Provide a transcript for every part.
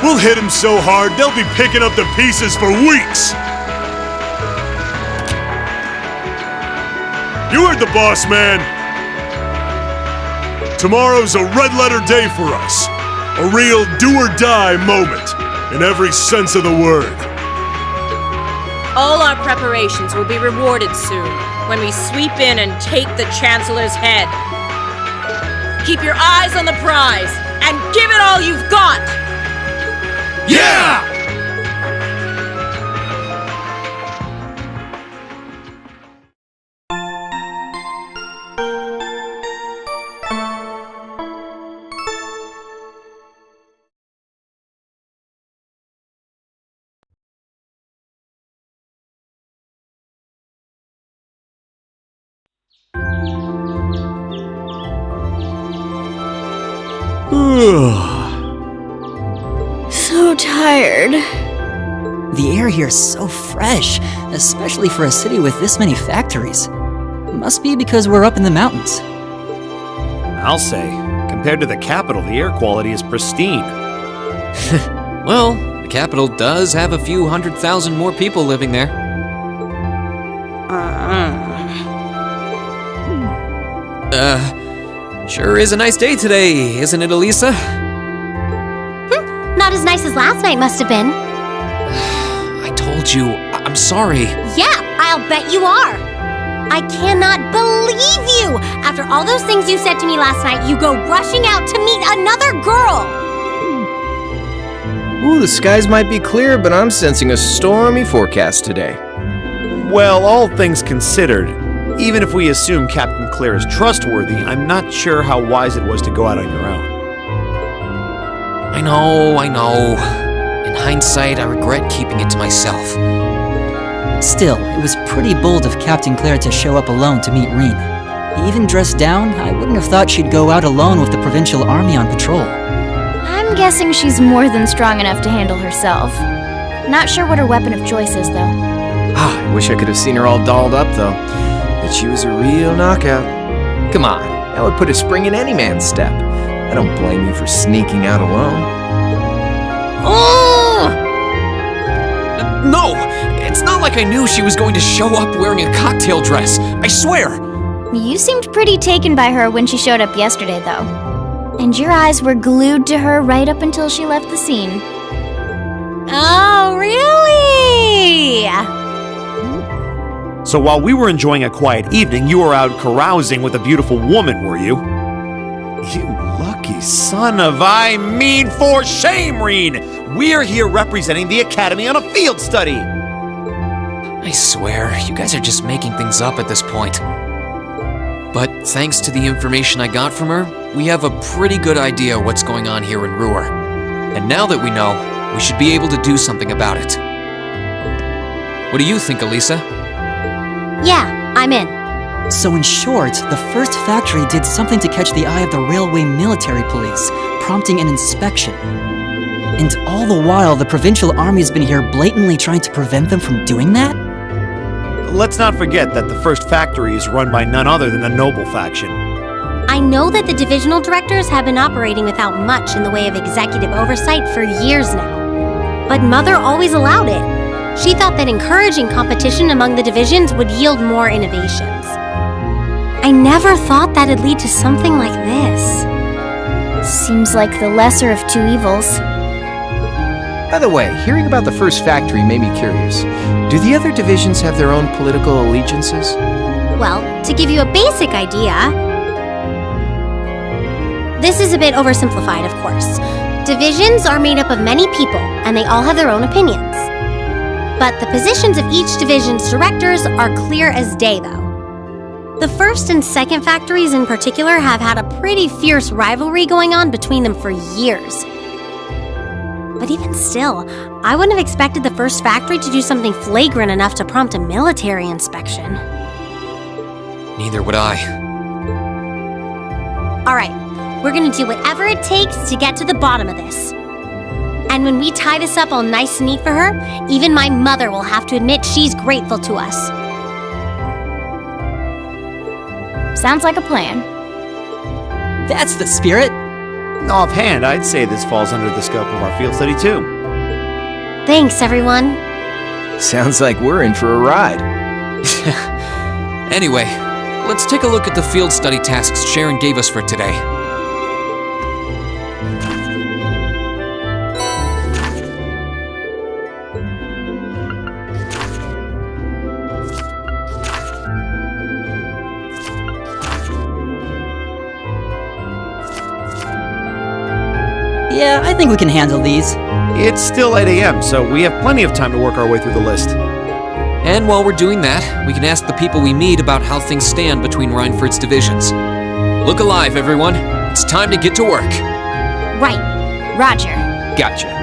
We'll hit them so hard, they'll be picking up the pieces for weeks! You heard the boss, man! Tomorrow's a red-letter day for us. A real do-or-die moment, in every sense of the word. All our preparations will be rewarded soon, when we sweep in and take the Chancellor's head. Keep your eyes on the prize, and give it all you've got! Yeah! So tired. The air here is so fresh, especially for a city with this many factories. Must be because we're up in the mountains. I'll say, compared to the capital, the air quality is pristine. Well, the capital does have a few 100,000 more people living there. Sure is a nice day today, isn't it, Elisa? Not as nice as last night must have been. I told you, I'm sorry. Yeah, I'll bet you are. I cannot believe you! After all those things you said to me last night, you go rushing out to meet another girl! Ooh, the skies might be clear, but I'm sensing a stormy forecast today. Well, all things considered, even if we assume Captain Claire is trustworthy, I'm not sure how wise it was to go out on your own. I know. In hindsight, I regret keeping it to myself. Still, it was pretty bold of Captain Claire to show up alone to meet Reen. Even dressed down, I wouldn't have thought she'd go out alone with the provincial army on patrol. I'm guessing she's more than strong enough to handle herself. Not sure what her weapon of choice is, though. I wish I could have seen her all dolled up, though. But she was a real knockout. Come on, that would put a spring in any man's step. I don't blame you for sneaking out alone. No! It's not like I knew she was going to show up wearing a cocktail dress. I swear! You seemed pretty taken by her when she showed up yesterday, though. And your eyes were glued to her right up until she left the scene. Oh, really? So while we were enjoying a quiet evening, you were out carousing with a beautiful woman, were you? You lucky son of for shame, Reen! We're here representing the Academy on a field study! I swear, you guys are just making things up at this point. But thanks to the information I got from her, we have a pretty good idea what's going on here in Ruhr. And now that we know, we should be able to do something about it. What do you think, Elisa? Yeah, I'm in. So in short, the first factory did something to catch the eye of the railway military police, prompting an inspection. And all the while, the provincial army's been here blatantly trying to prevent them from doing that? Let's not forget that the first factory is run by none other than the Noble faction. I know that the divisional directors have been operating without much in the way of executive oversight for years now. But Mother always allowed it. She thought that encouraging competition among the divisions would yield more innovations. I never thought that'd lead to something like this. Seems like the lesser of two evils. By the way, hearing about the first factory made me curious. Do the other divisions have their own political allegiances? Well, to give you a basic idea, this is a bit oversimplified, of course. Divisions are made up of many people, and they all have their own opinions. But the positions of each division's directors are clear as day, though. The first and second factories in particular have had a pretty fierce rivalry going on between them for years. But even still, I wouldn't have expected the first factory to do something flagrant enough to prompt a military inspection. Neither would I. All right, we're gonna do whatever it takes to get to the bottom of this. And when we tie this up all nice and neat for her, even my mother will have to admit she's grateful to us. Sounds like a plan. That's the spirit! Offhand, I'd say this falls under the scope of our field study too. Thanks, everyone. Sounds like we're in for a ride. Anyway, let's take a look at the field study tasks Sharon gave us for today. Yeah, I think we can handle these. It's still 8 a.m., so we have plenty of time to work our way through the list. And while we're doing that, we can ask the people we meet about how things stand between Reinford's divisions. Look alive, everyone. It's time to get to work. Right. Roger. Gotcha.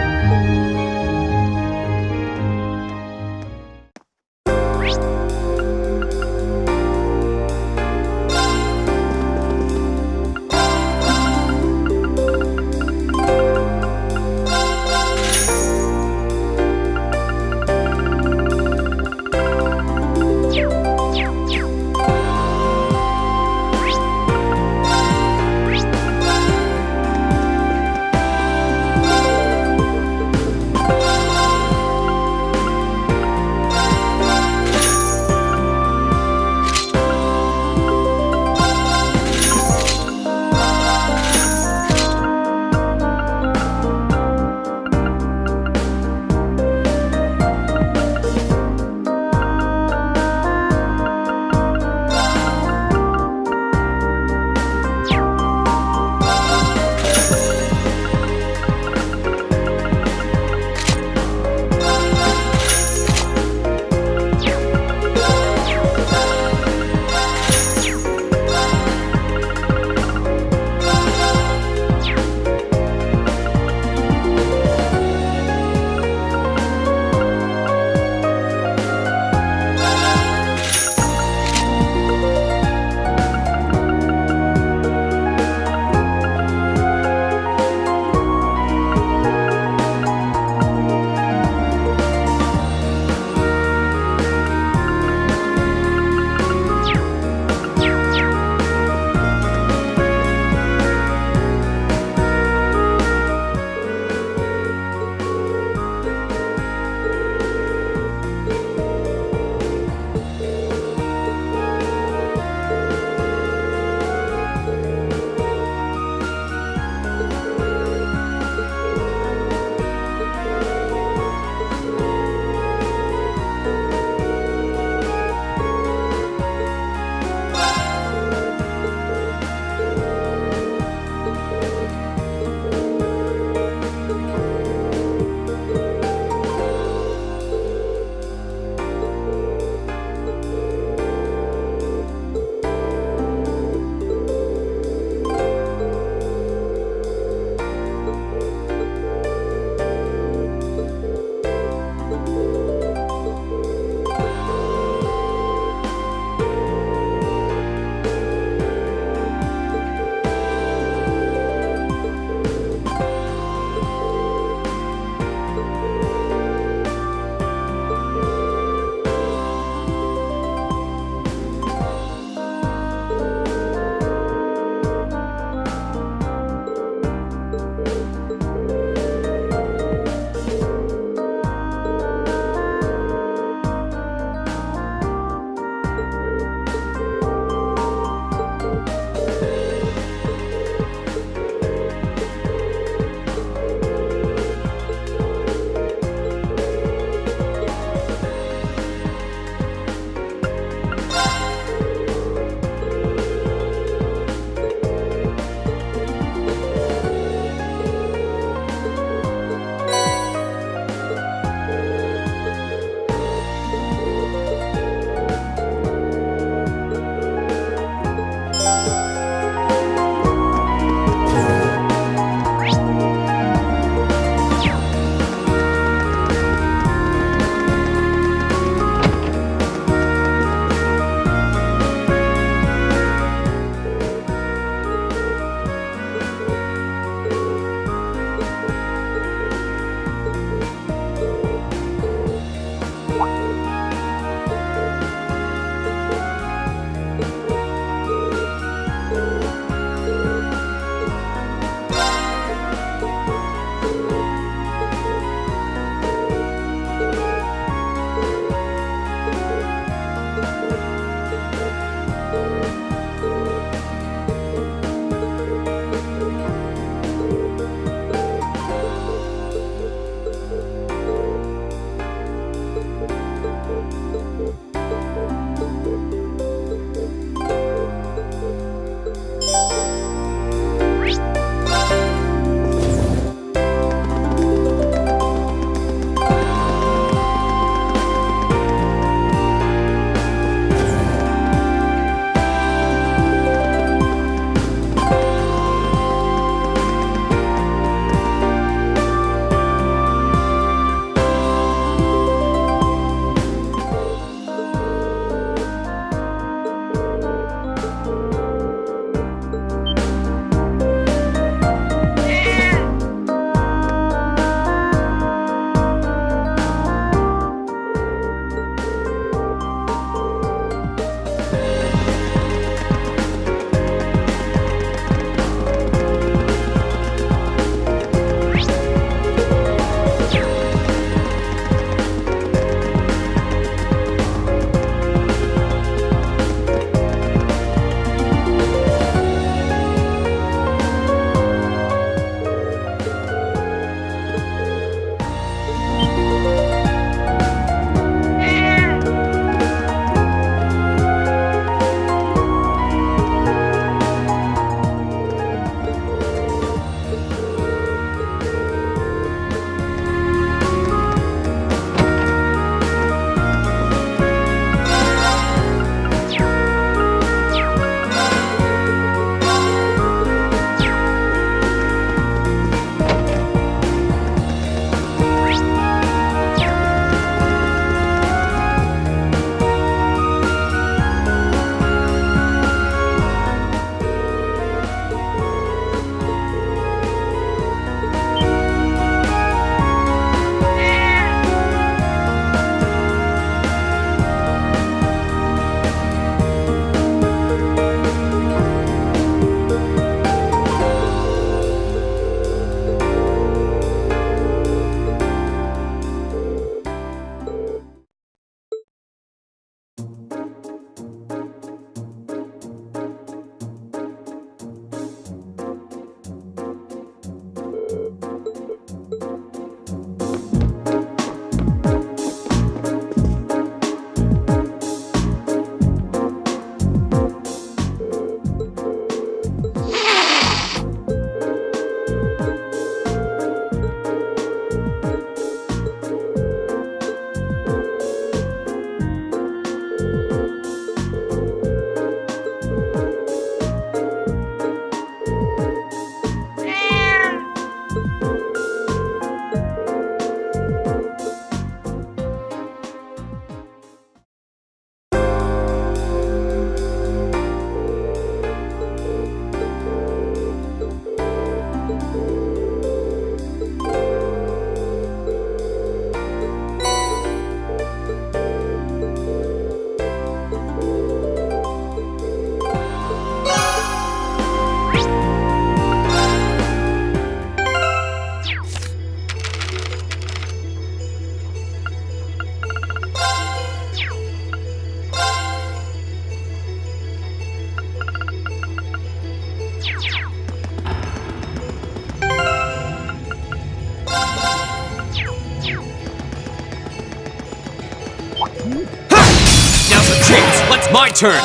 Now's the chance. Let's my turn.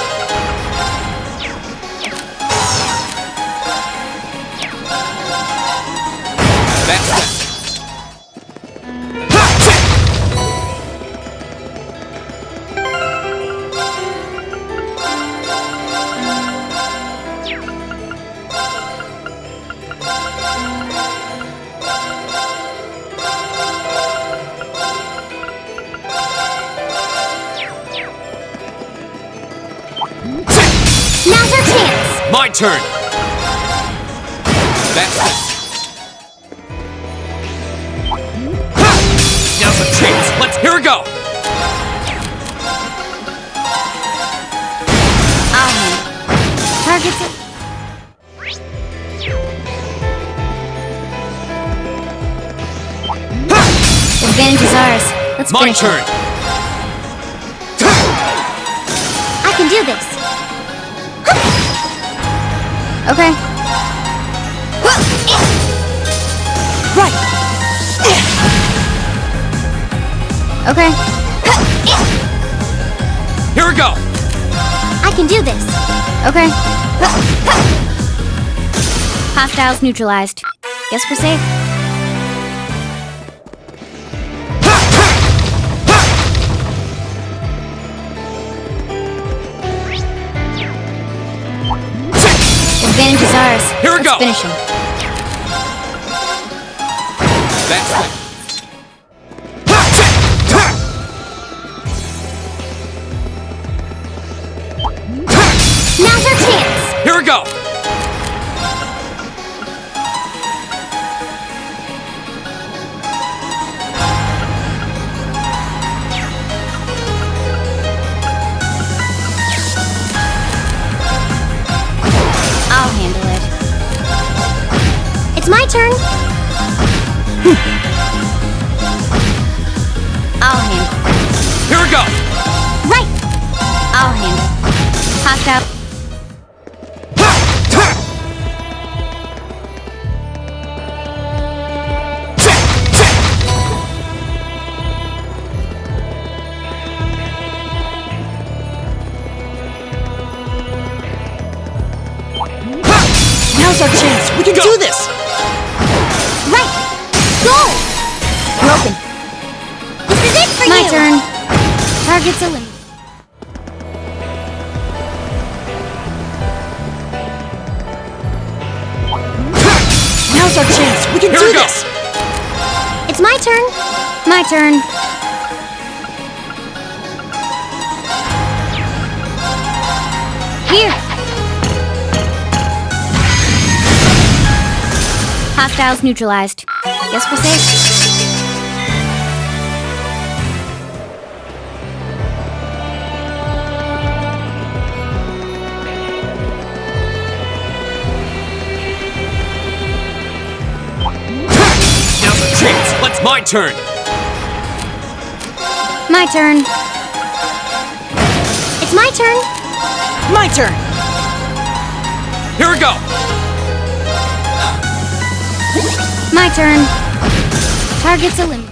That's that. Now's our chance! My turn. That's that. Now's the chance. Let's. Here we go. Targets it. Advantage is ours. Let's My finish turn. it. I can do this. Okay. Right. Okay. Here we go. I can do this. Okay. Hostiles neutralized. Guess we're safe. Advantage is ours. Here we Let's go. finish him. That's that. Now's our chance! Here we go. I'll handle it. It's my turn. I'll handle it. Here we go. Right. I'll handle it. Hostile. Now's our chance. We can Go. do this. Right. Go! Broken. This is it for My you! turn. Targets eliminated. Now's our chance. We can Here do we go. this. It's my turn. My turn. Here. Hostiles neutralized. Guess we're safe. Now's the chance. Let's. My turn. My turn. It's my turn. My turn. Here we go. My turn. Targets eliminated.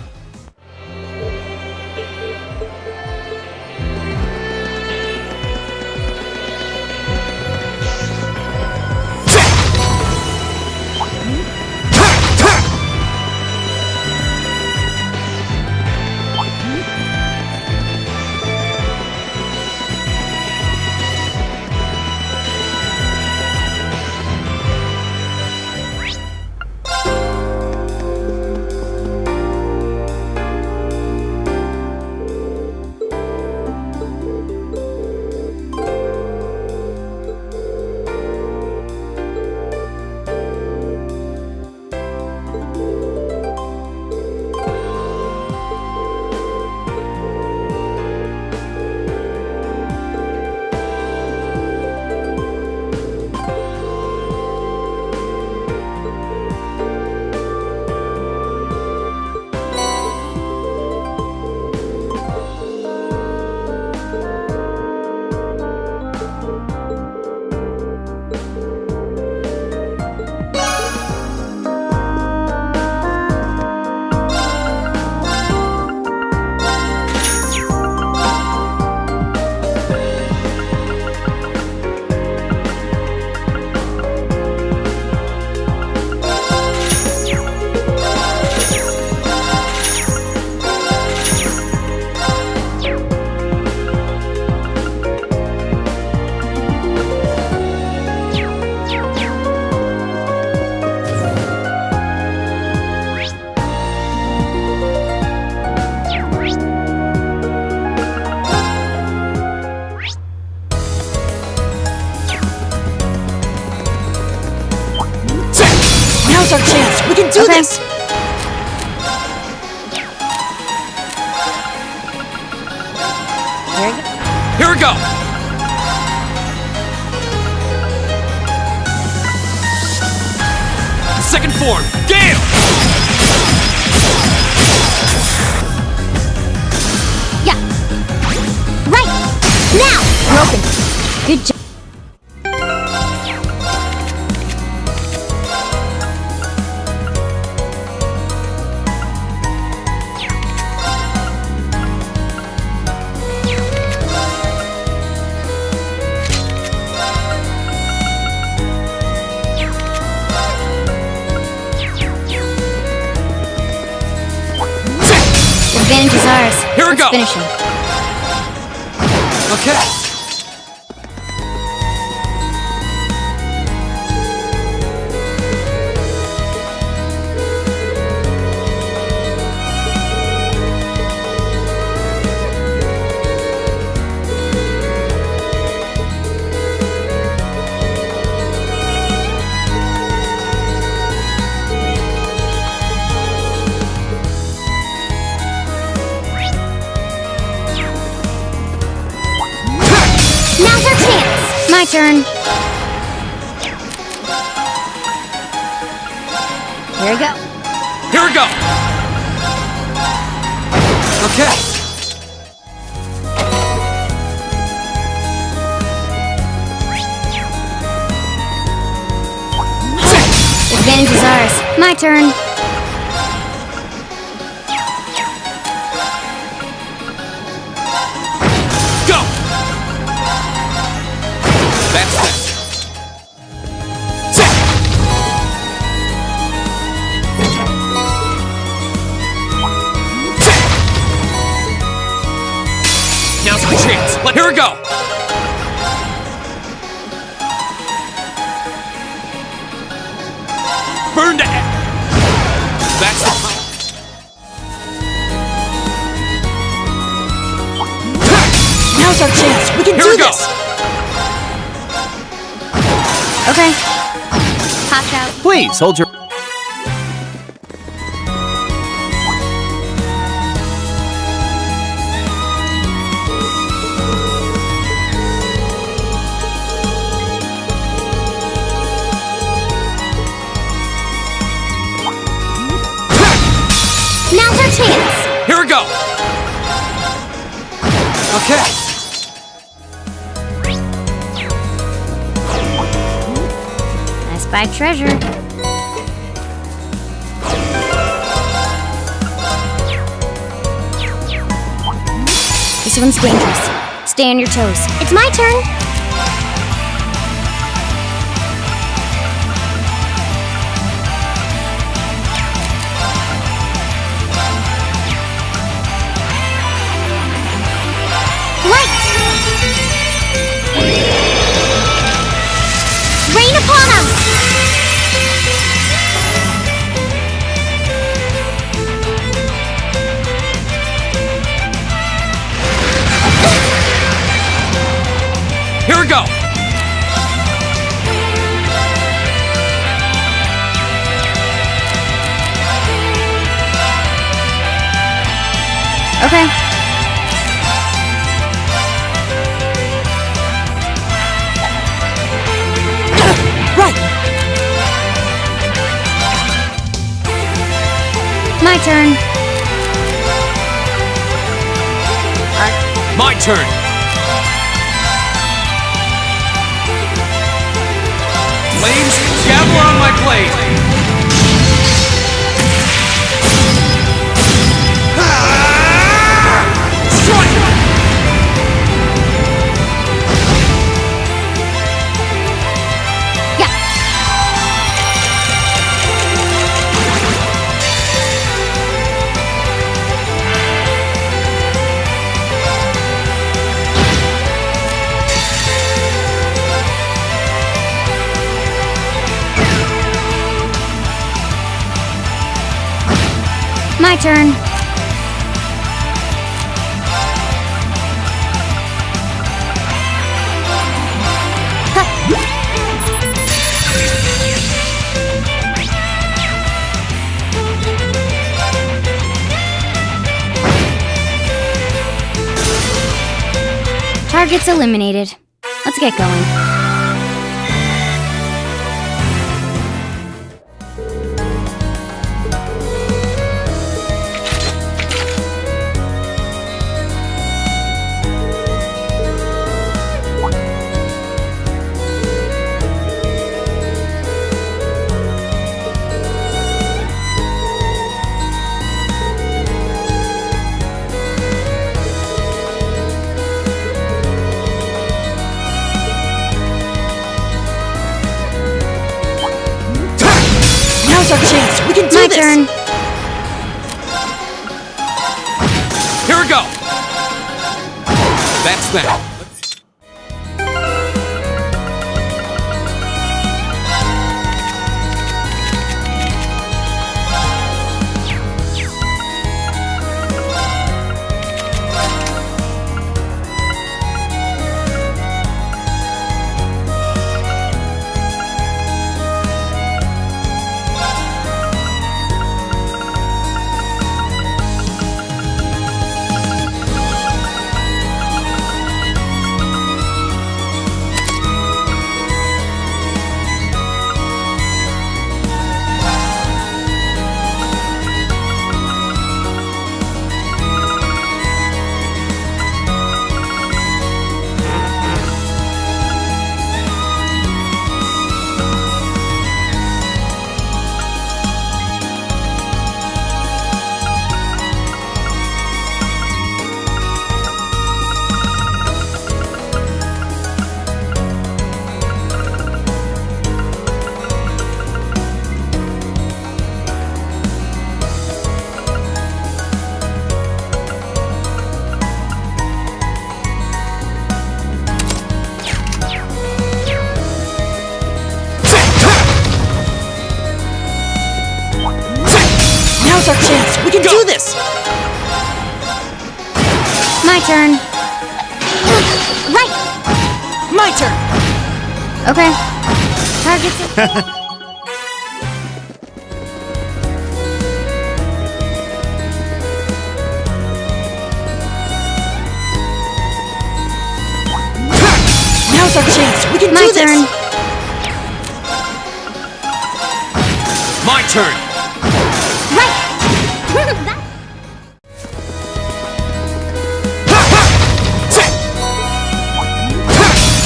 can do this! Here we go! Second form, Gale! Yeah. Right. Now. Broken. Good job. Advantage is ours. Here we Let's go. finish him. Okay. Now's our chance. My turn. Here we go. Here we go! Okay. Advantage is ours. My turn. Go! That's that. Now's our chance. Here we go! Burn to That's the power. Now's our chance! We can Here do we go. this! Okay. Popped out. Please, hold your... Now's our chance. Here we go! Okay. I spied treasure. This one's dangerous. Stay on your toes. It's my turn. Light! Rain upon us! Here we go! Okay. Right! My turn. My turn! Flames, gather on my blade! Strike! Yeah. My turn. Target's eliminated. Let's get going. Now's our chance. We can do My this. turn. Here we go! That's that. Now's our chance. We can do this. My turn. Right! My turn. Okay. Target's Now's our chance. We can My do this. turn. My turn! Right!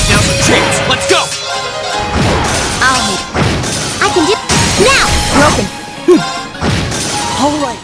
Now's our chance! Let's go! I'll hit. I can do. Now! Broken. All right.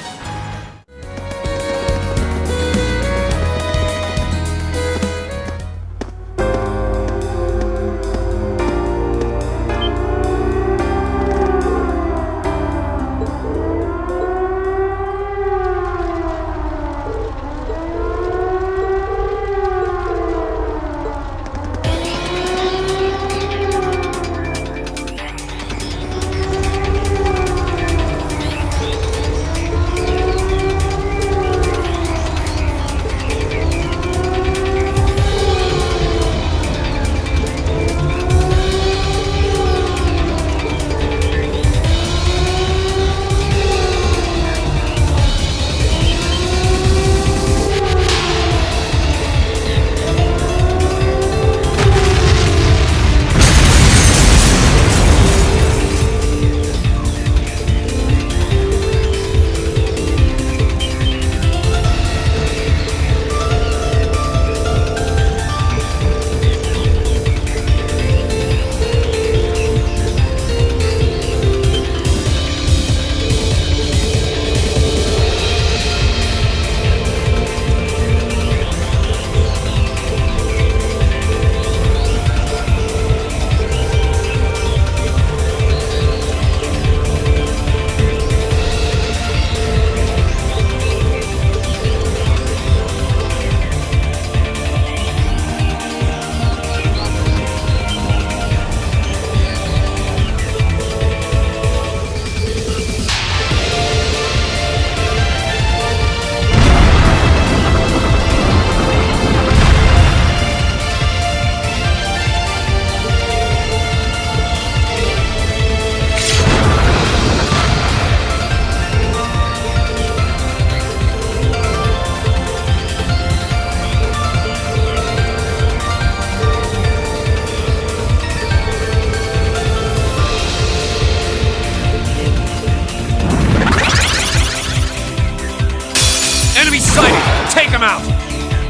Take him out!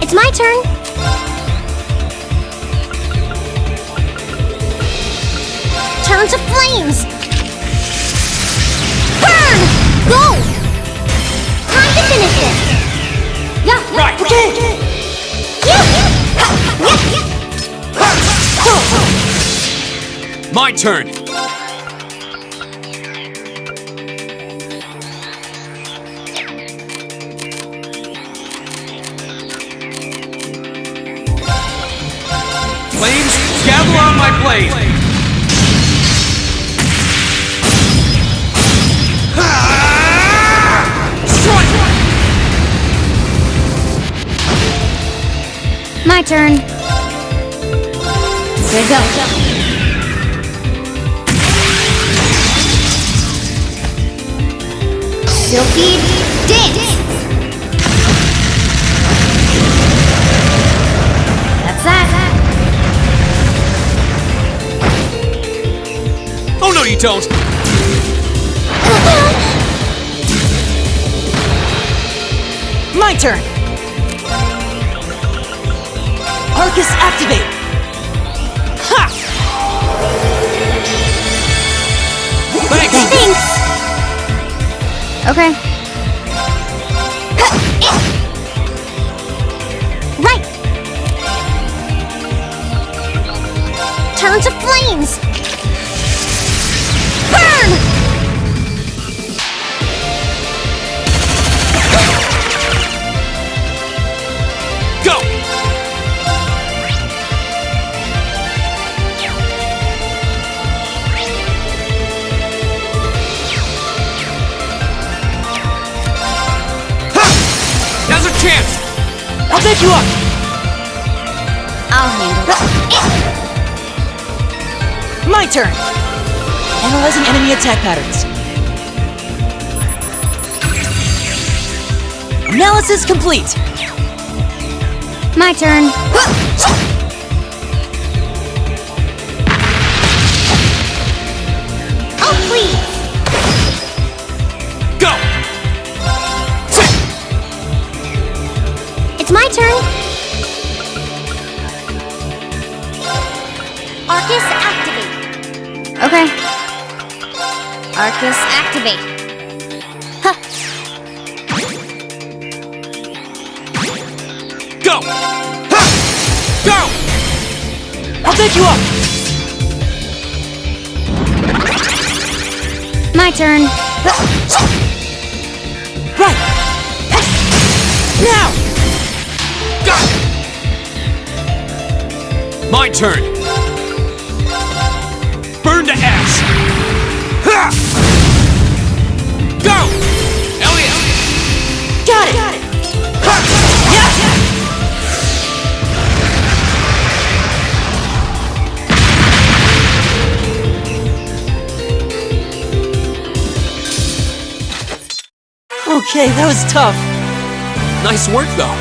It's my turn. Turn to flames. Burn! Go! Time to finish this. Yeah, Right. okay. Yeah. My turn! Flames, gather on my blade! Strike! My turn. Here we go. Silky dance. That's that. Oh no, you don't! My turn! Arcus activate! Ha! Thanks! Thanks. Okay. Right. Turn to flames. Burn! Go! Now's a chance! I'll take you up! I'll handle it. My turn! Analyzing enemy attack patterns. Analysis complete! My turn. Oh, please. Go! It's my turn. Arcus activate. Okay. Arcus activate. Huh. Go! Ha! Go! I'll take you up! My turn. Right! Now! Got it! My turn! Burn to ash! Ha! Go! Elliot! Got it! Ha! Yeah! Okay, that was tough. Nice work, though.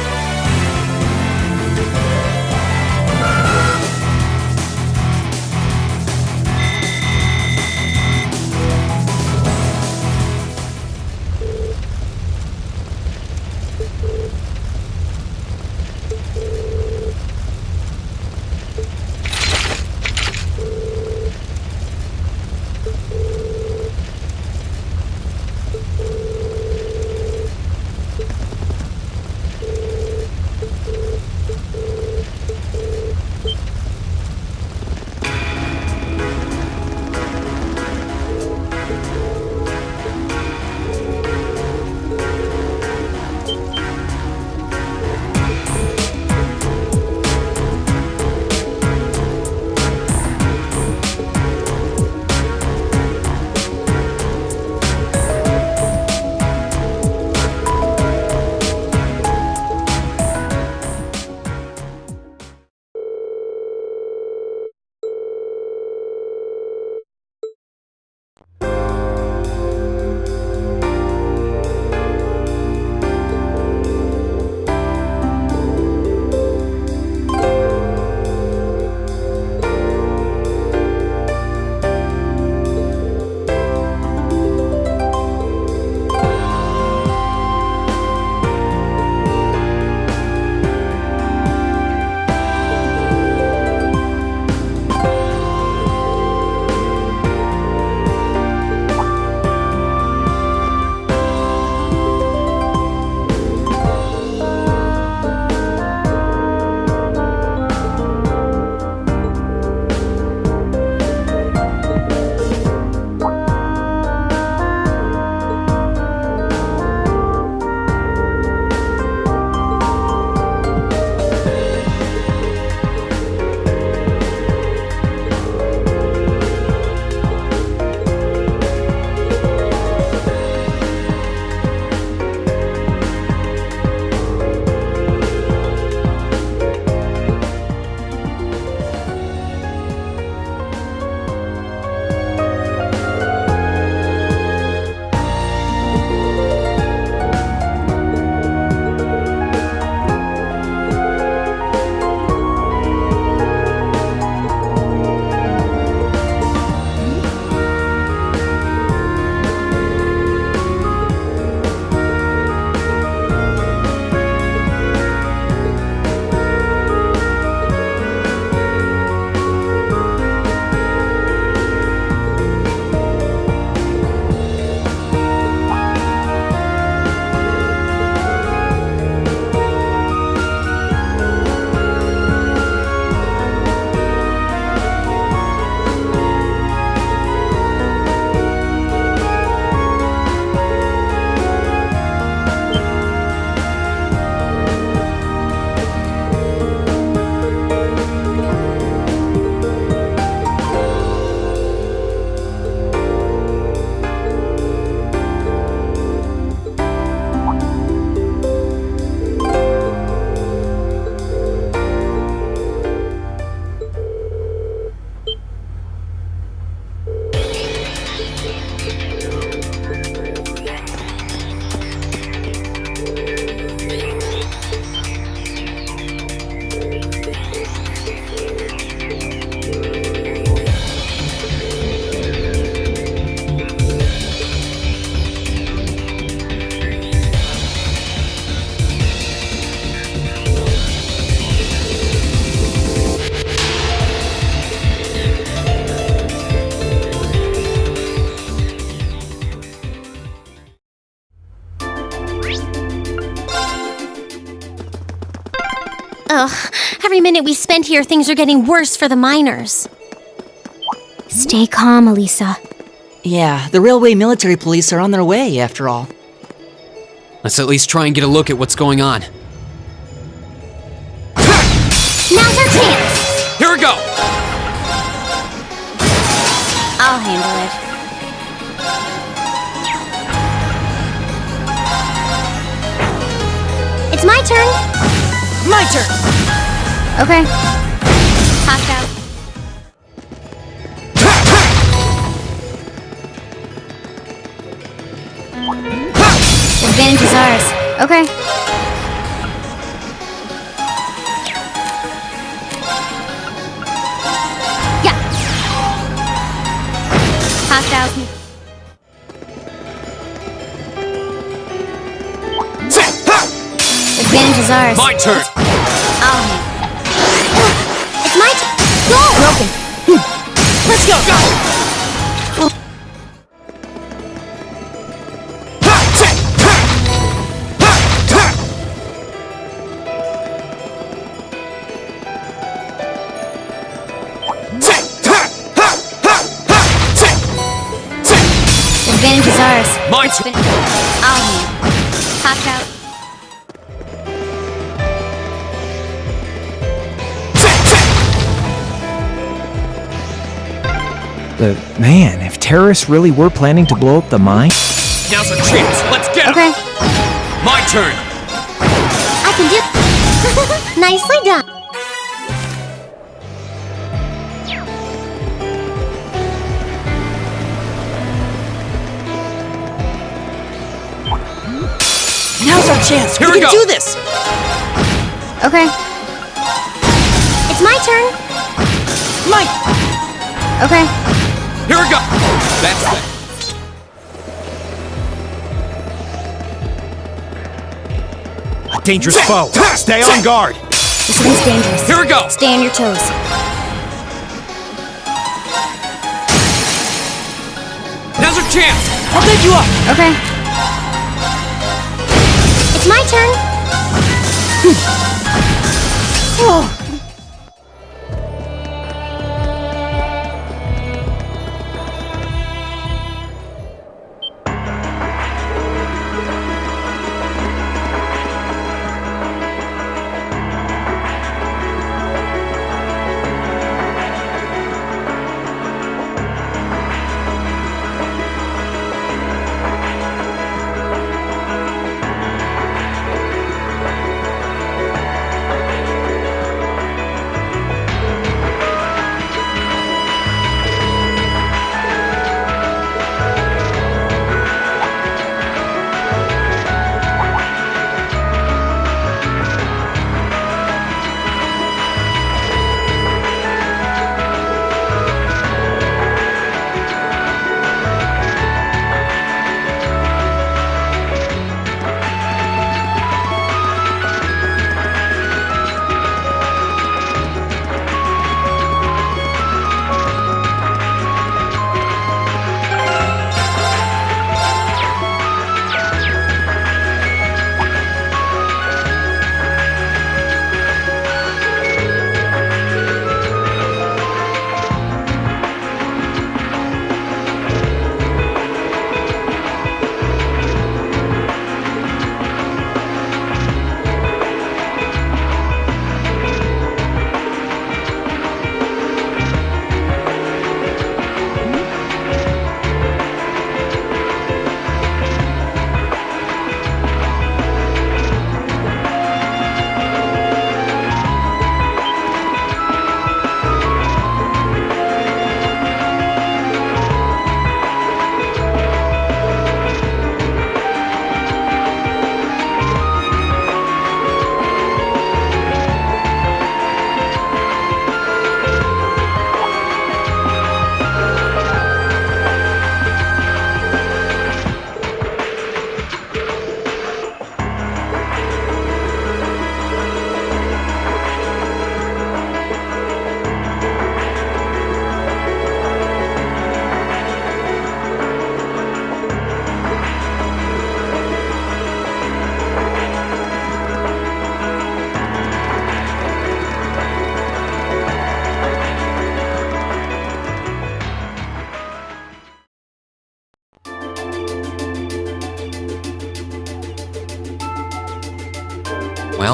Ugh, every minute we spend here, things are getting worse for the miners. Stay calm, Elisa. Yeah, the railway military police are on their way, after all. Let's at least try and get a look at what's going on. Now's our chance! Here we go! I'll handle it. It's my turn! My turn! Okay. Hostile. Advantage is ours. Okay. Yeah! Hostile. Advantage is ours. My turn! I'll handle It's my turn! Go! Broken. Let's go! Advantage is ours. My turn! I'll handle. Hostile. Man, if terrorists really were planning to blow up the mine... Now's our chance! Let's get 'em! Okay. My turn! I can do... Nicely done! Now's our chance! Here we can go. do this! Okay. It's my turn! Mike! Okay. Here we go! That's it. A dangerous foe. Stay on guard. This one's dangerous. Here we go! Stay on your toes. Now's our chance! I'll pick you up! Okay. It's my turn! Oh.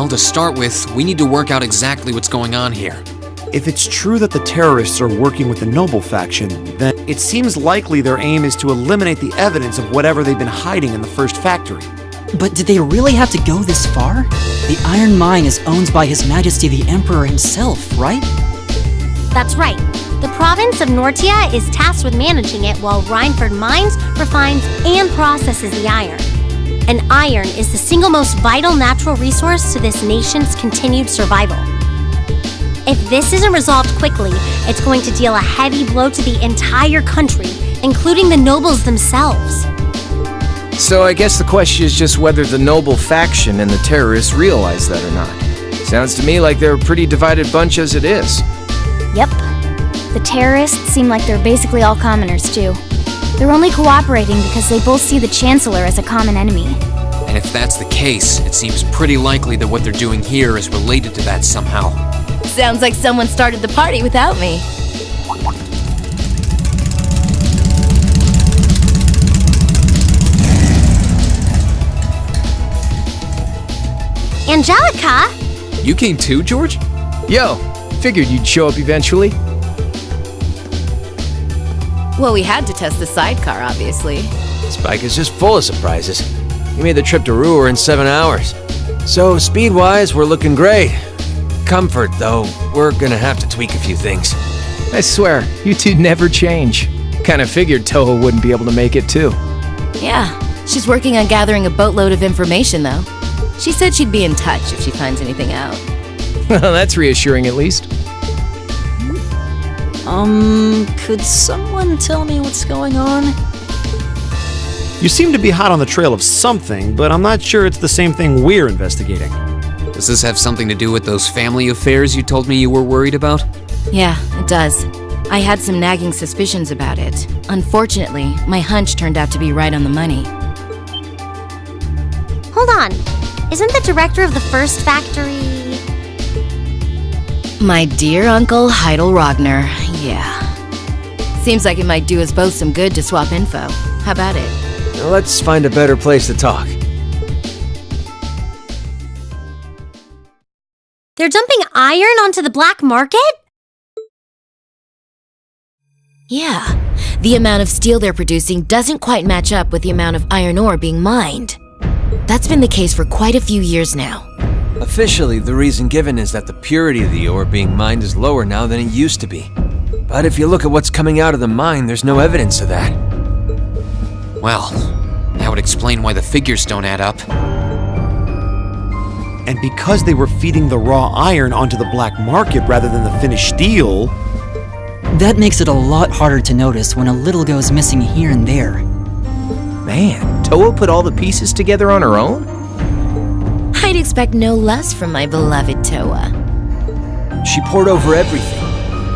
Well, to start with, we need to work out exactly what's going on here. If it's true that the terrorists are working with the Noble faction, then it seems likely their aim is to eliminate the evidence of whatever they've been hiding in the first factory. But did they really have to go this far? The Iron Mine is owned by His Majesty the Emperor himself, right? That's right. The province of Nortia is tasked with managing it while Rhineford mines, refines, and processes the iron. And iron is the single most vital natural resource to this nation's continued survival. If this isn't resolved quickly, it's going to deal a heavy blow to the entire country, including the nobles themselves. So I guess the question is just whether the Noble faction and the terrorists realize that or not. Sounds to me like they're a pretty divided bunch as it is. Yep. The terrorists seem like they're basically all commoners, too. They're only cooperating because they both see the Chancellor as a common enemy. And if that's the case, it seems pretty likely that what they're doing here is related to that somehow. Sounds like someone started the party without me. Angelica? You came too, George? Yo, figured you'd show up eventually. Well, we had to test the sidecar, obviously. Spike is just full of surprises. He made the trip to Ruhr in 7 hours. So, speed-wise, we're looking great. Comfort, though, we're gonna have to tweak a few things. I swear, you two never change. Kinda figured Toho wouldn't be able to make it too. Yeah, she's working on gathering a boatload of information, though. She said she'd be in touch if she finds anything out. Well, that's reassuring at least. Could someone tell me what's going on? You seem to be hot on the trail of something, but I'm not sure it's the same thing we're investigating. Does this have something to do with those family affairs you told me you were worried about? Yeah, it does. I had some nagging suspicions about it. Unfortunately, my hunch turned out to be right on the money. Hold on. Isn't the director of the first factory... My dear Uncle Heidel Rogner, yeah. Seems like it might do us both some good to swap info. How about it? Now let's find a better place to talk. They're dumping iron onto the black market? Yeah. The amount of steel they're producing doesn't quite match up with the amount of iron ore being mined. That's been the case for quite a few years now. Officially, the reason given is that the purity of the ore being mined is lower now than it used to be. But if you look at what's coming out of the mine, there's no evidence of that. Well, that would explain why the figures don't add up. And because they were feeding the raw iron onto the black market rather than the finished steel... That makes it a lot harder to notice when a little goes missing here and there. Man, Toho put all the pieces together on her own? I'd expect no less from my beloved Toa. She poured over everything.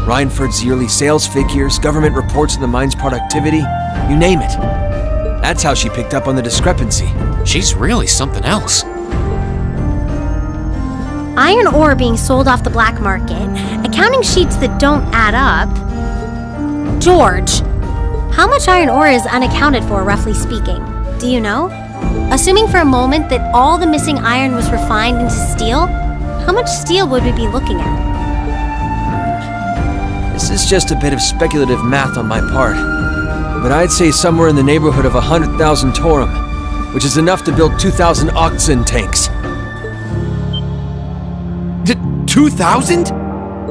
Rhineford's yearly sales figures, government reports of the mine's productivity, you name it. That's how she picked up on the discrepancy. She's really something else. Iron ore being sold off the black market, accounting sheets that don't add up. George, how much iron ore is unaccounted for, roughly speaking? Do you know? Assuming for a moment that all the missing iron was refined into steel, how much steel would we be looking at? This is just a bit of speculative math on my part. But I'd say somewhere in the neighborhood of 100,000 Torum, which is enough to build 2,000 oxen tanks. 2,000?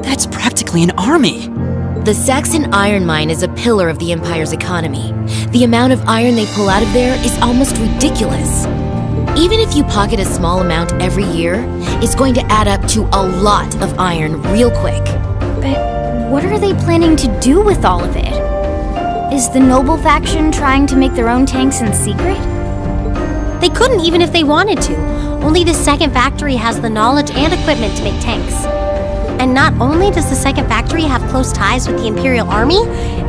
That's practically an army. The Saxon iron mine is a pillar of the Empire's economy. The amount of iron they pull out of there is almost ridiculous. Even if you pocket a small amount every year, it's going to add up to a lot of iron real quick. But what are they planning to do with all of it? Is the Noble faction trying to make their own tanks in secret? They couldn't even if they wanted to. Only the second factory has the knowledge and equipment to make tanks. And not only does the second factory have close ties with the Imperial Army,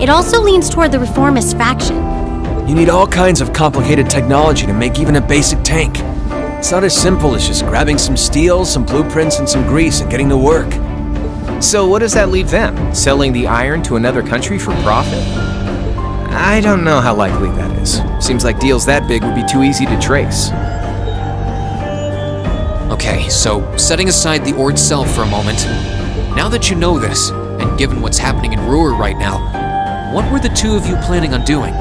it also leans toward the reformist faction. You need all kinds of complicated technology to make even a basic tank. It's not as simple as just grabbing some steel, some blueprints, and some grease and getting to work. So what does that leave them? Selling the iron to another country for profit? I don't know how likely that is. Seems like deals that big would be too easy to trace. A Okay, so setting aside the ore itself for a moment, now that you know this, and given what's happening in Ruhr right now, what were the two of you planning on doing?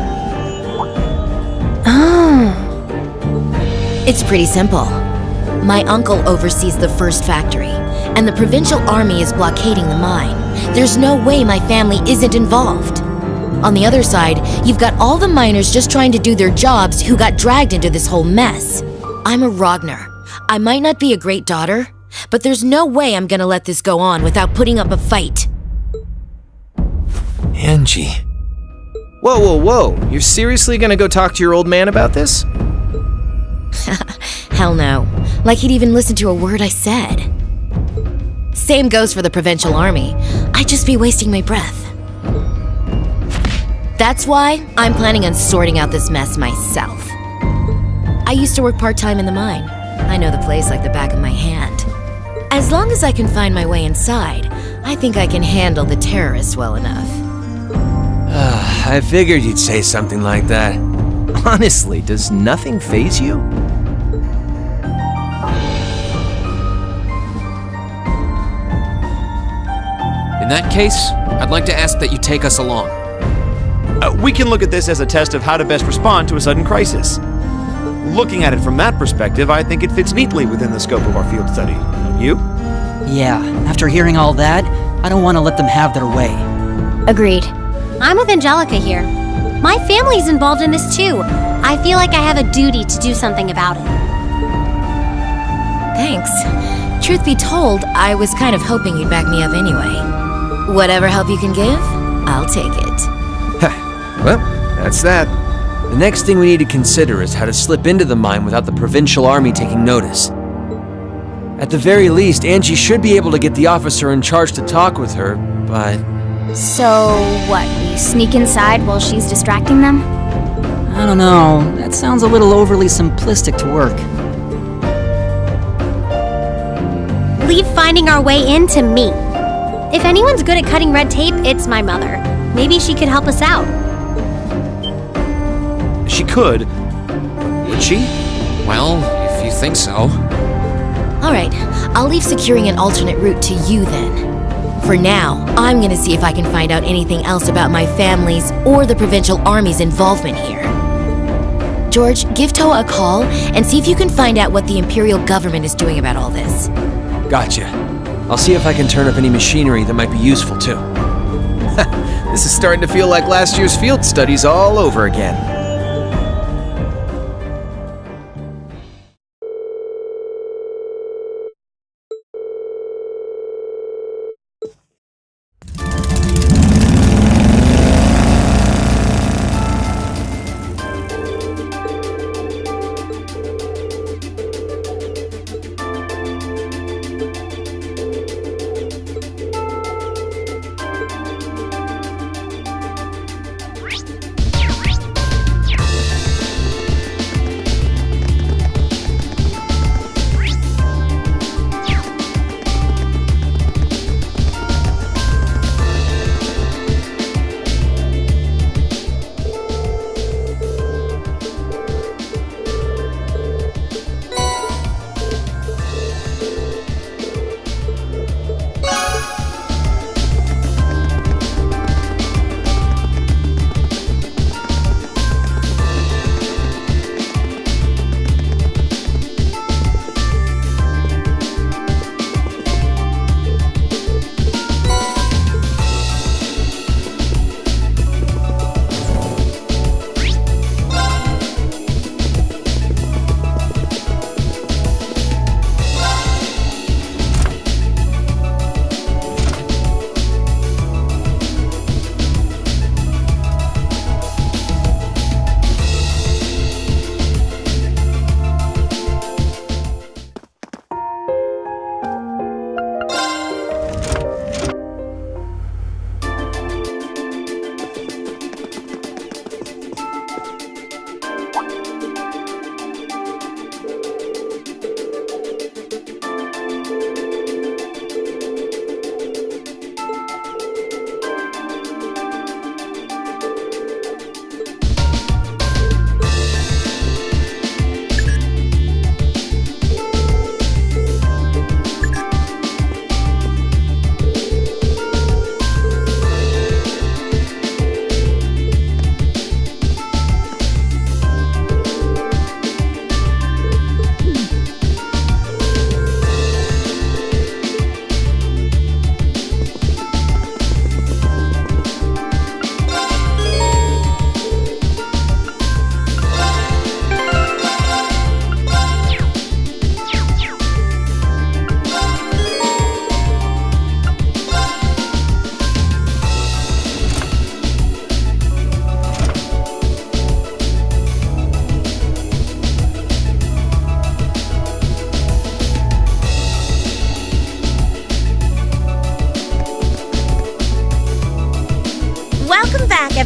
It's pretty simple. My uncle oversees the first factory, and the provincial army is blockading the mine. There's no way my family isn't involved. On the other side, you've got all the miners just trying to do their jobs who got dragged into this whole mess. I'm a Ragnar. I might not be a great daughter, but there's no way I'm gonna let this go on without putting up a fight. Angie. Whoa, whoa, whoa. You're seriously gonna go talk to your old man about this? Hell no. Like he'd even listen to a word I said. Same goes for the provincial army. I'd just be wasting my breath. That's why I'm planning on sorting out this mess myself. I used to work part-time in the mine. I know the place like the back of my hand. As long as I can find my way inside, I think I can handle the terrorists well enough. I figured you'd say something like that. Honestly, does nothing faze you? In that case, I'd like to ask that you take us along. We can look at this as a test of how to best respond to a sudden crisis. Looking at it from that perspective, I think it fits neatly within the scope of our field study. Don't you? Yeah, after hearing all that, I don't want to let them have their way. Agreed. I'm with Angelica here. My family's involved in this too. I feel like I have a duty to do something about it. Thanks. Truth be told, I was kind of hoping you'd back me up anyway. Whatever help you can give, I'll take it. Well, that's that. The next thing we need to consider is how to slip into the mine without the provincial army taking notice. At the very least, Angie should be able to get the officer in charge to talk with her, but... So, what, we sneak inside while she's distracting them? I don't know, that sounds a little overly simplistic to work. Leave finding our way in to me. If anyone's good at cutting red tape, it's my mother. Maybe she could help us out. She could. Would she? Well, if you think so. Alright, I'll leave securing an alternate route to you then. For now, I'm gonna see if I can find out anything else about my family's or the provincial army's involvement here. George, give Toa a call and see if you can find out what the Imperial government is doing about all this. Gotcha. I'll see if I can turn up any machinery that might be useful too. This is starting to feel like last year's field studies all over again.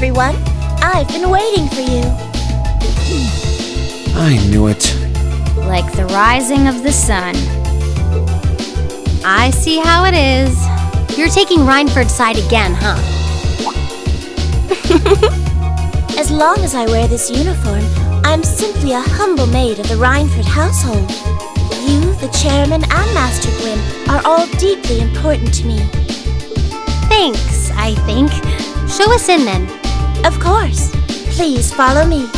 everyone. I've been waiting for you. I knew it. Like the rising of the sun. I see how it is. You're taking Rhineford's side again, huh? As long as I wear this uniform, I'm simply a humble maid of the Rhineford household. You, the chairman, and Master Gwyn are all deeply important to me. Thanks, I think. Show us in then. Of course. Please follow me.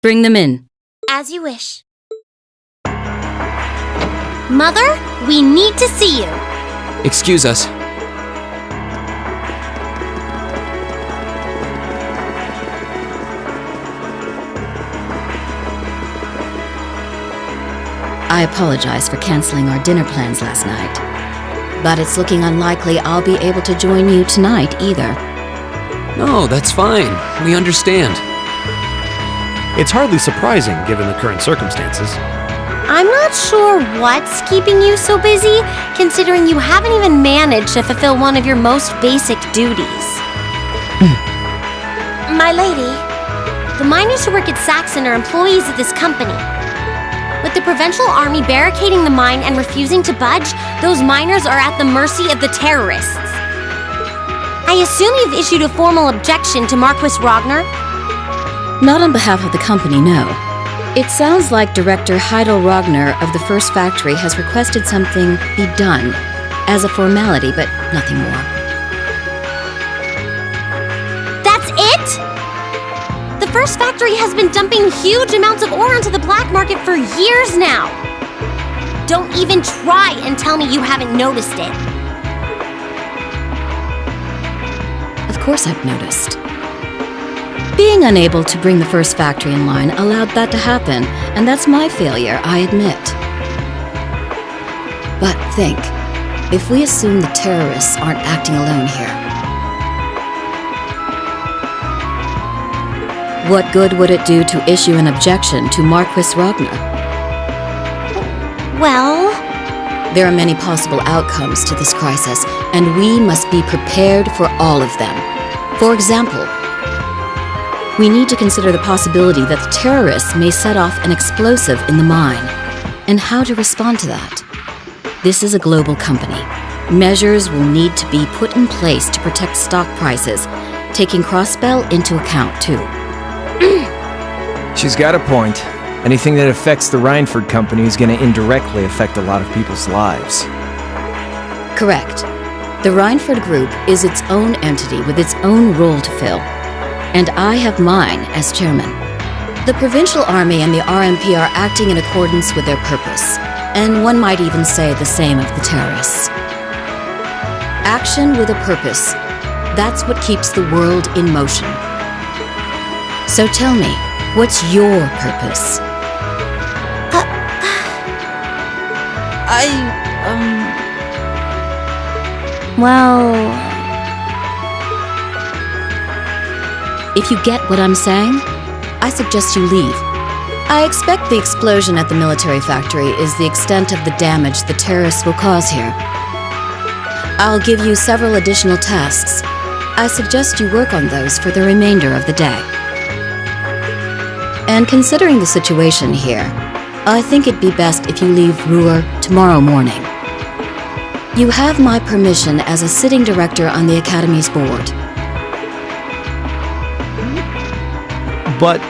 Bring them in. As you wish. Mother, we need to see you. Excuse us. I apologize for canceling our dinner plans last night. But it's looking unlikely I'll be able to join you tonight either. No, that's fine. We understand. It's hardly surprising given the current circumstances. I'm not sure what's keeping you so busy, considering you haven't even managed to fulfill one of your most basic duties. My lady. The miners who work at Saxon are employees of this company. With the Provincial Army barricading the mine and refusing to budge, those miners are at the mercy of the terrorists. I assume you've issued a formal objection to Marquis Ragnar? Not on behalf of the company, no. It sounds like Director Heidel Ragnar of the first factory has requested something be done as a formality, but nothing more. That's it? The first factory has been dumping huge amounts of ore onto the black market for years now. Don't even try and tell me you haven't noticed it. Of course I've noticed. Being unable to bring the first factory in line allowed that to happen, and that's my failure, I admit. But think, if we assume the terrorists aren't acting alone here, what good would it do to issue an objection to Marquis Ragnar? Well, there are many possible outcomes to this crisis, and we must be prepared for all of them. For example, we need to consider the possibility that the terrorists may set off an explosive in the mine, and how to respond to that. This is a global company. Measures will need to be put in place to protect stock prices, taking Crossbell into account too. She's got a point. Anything that affects the Rhineford company is going to indirectly affect a lot of people's lives. Correct. The Rhineford Group is its own entity with its own role to fill. And I have mine as chairman. The Provincial Army and the RMP are acting in accordance with their purpose, and one might even say the same of the terrorists. Action with a purpose, that's what keeps the world in motion. So tell me, what's your purpose? Well... If you get what I'm saying, I suggest you leave. I expect the explosion at the military factory is the extent of the damage the terrorists will cause here. I'll give you several additional tasks. I suggest you work on those for the remainder of the day. And considering the situation here, I think it'd be best if you leave Ruhr tomorrow morning. You have my permission as a sitting director on the Academy's board. But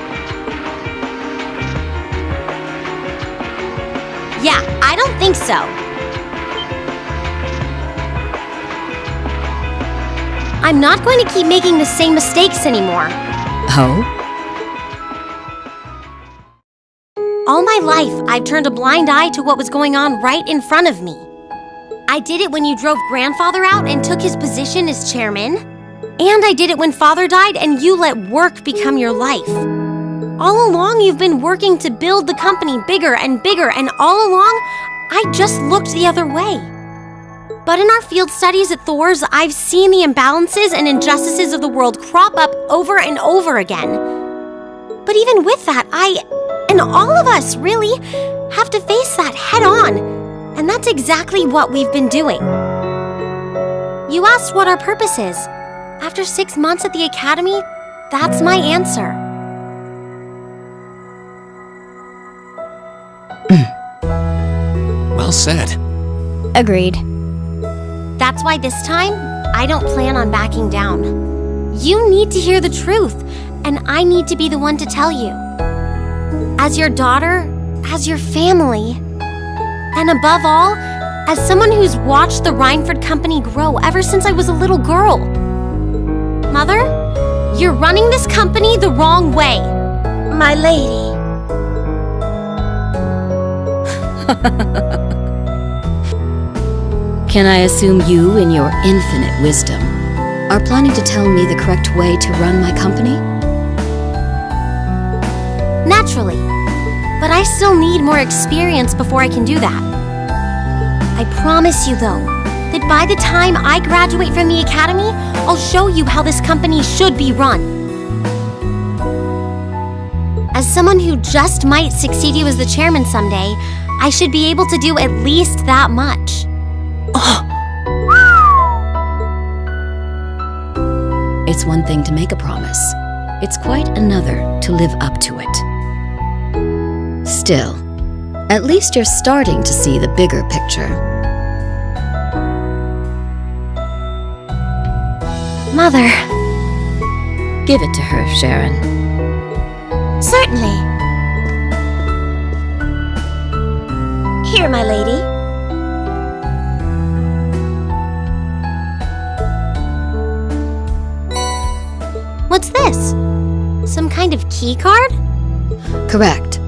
yeah, I don't think so. I'm not going to keep making the same mistakes anymore. Oh? All my life, I've turned a blind eye to what was going on right in front of me. I did it when you drove Grandfather out and took his position as chairman. And I did it when Father died and you let work become your life. All along, you've been working to build the company bigger, and all along, I just looked the other way. But in our field studies at Thor's, I've seen the imbalances and injustices of the world crop up over and over again. But even with that, and all of us, really, have to face that head on. And that's exactly what we've been doing. You asked what our purpose is. After 6 months at the academy, that's my answer. Well said. Agreed. That's why this time, I don't plan on backing down. You need to hear the truth, and I need to be the one to tell you. As your daughter, as your family, and above all, as someone who's watched the Rhineford Company grow ever since I was a little girl. Mother, you're running this company the wrong way. My lady. Can I assume you, in your infinite wisdom, are planning to tell me the correct way to run my company? Naturally. But I still need more experience before I can do that. I promise you, though, that by the time I graduate from the academy, I'll show you how this company should be run. As someone who just might succeed you as the chairman someday, I should be able to do at least that much. It's one thing to make a promise. It's quite another to live up to it. Still, at least you're starting to see the bigger picture. Mother. Give it to her, Sharon. Certainly. Here, my lady. What's this? Some kind of key card? Correct.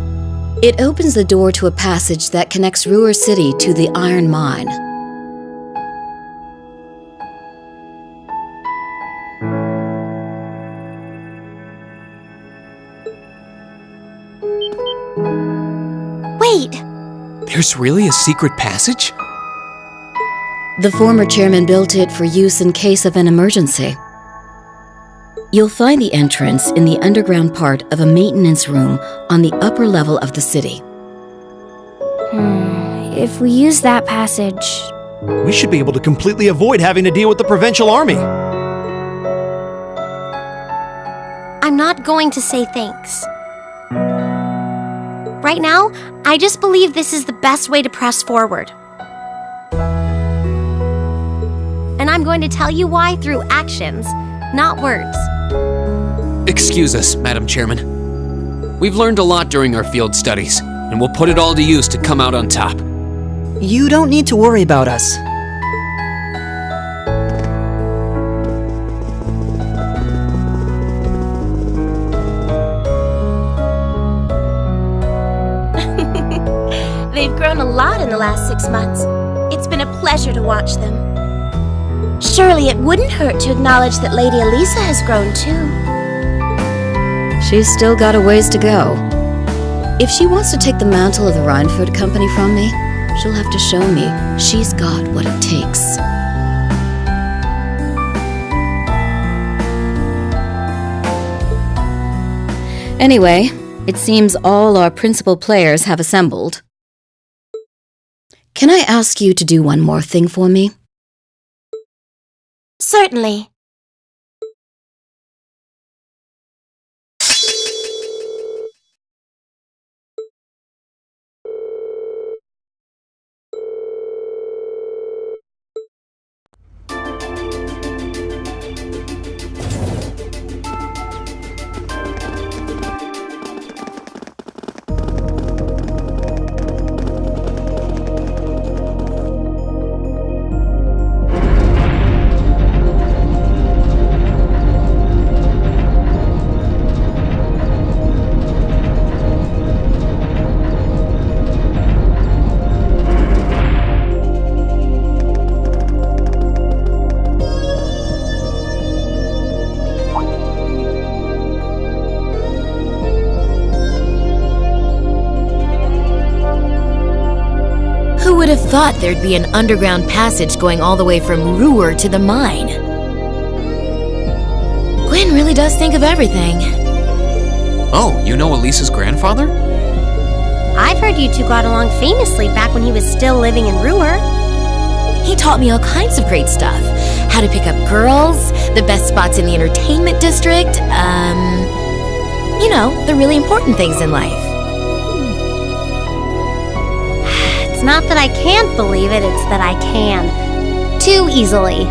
It opens the door to a passage that connects Ruhr City to the iron mine. Wait! There's really a secret passage? The former chairman built it for use in case of an emergency. You'll find the entrance in the underground part of a maintenance room on the upper level of the city. If we use that passage... We should be able to completely avoid having to deal with the Provincial Army. I'm not going to say thanks. Right now, I just believe this is the best way to press forward. And I'm going to tell you why through actions, not words. Excuse us, Madam Chairman. We've learned a lot during our field studies, and we'll put it all to use to come out on top. You don't need to worry about us. They've grown a lot in the last 6 months. It's been a pleasure to watch them. Surely it wouldn't hurt to acknowledge that Lady Elisa has grown too. She's still got a ways to go. If she wants to take the mantle of the Rhineford Company from me, she'll have to show me she's got what it takes. Anyway, it seems all our principal players have assembled. Can I ask you to do one more thing for me? Certainly. Who would have thought there'd be an underground passage going all the way from Ruhr to the mine? Gwen really does think of everything. Oh, you know Elisa's grandfather? I've heard you two got along famously back when he was still living in Ruhr. He taught me all kinds of great stuff. How to pick up girls, the best spots in the entertainment district, you know, the really important things in life. It's not that I can't believe it, it's that I can. Too easily.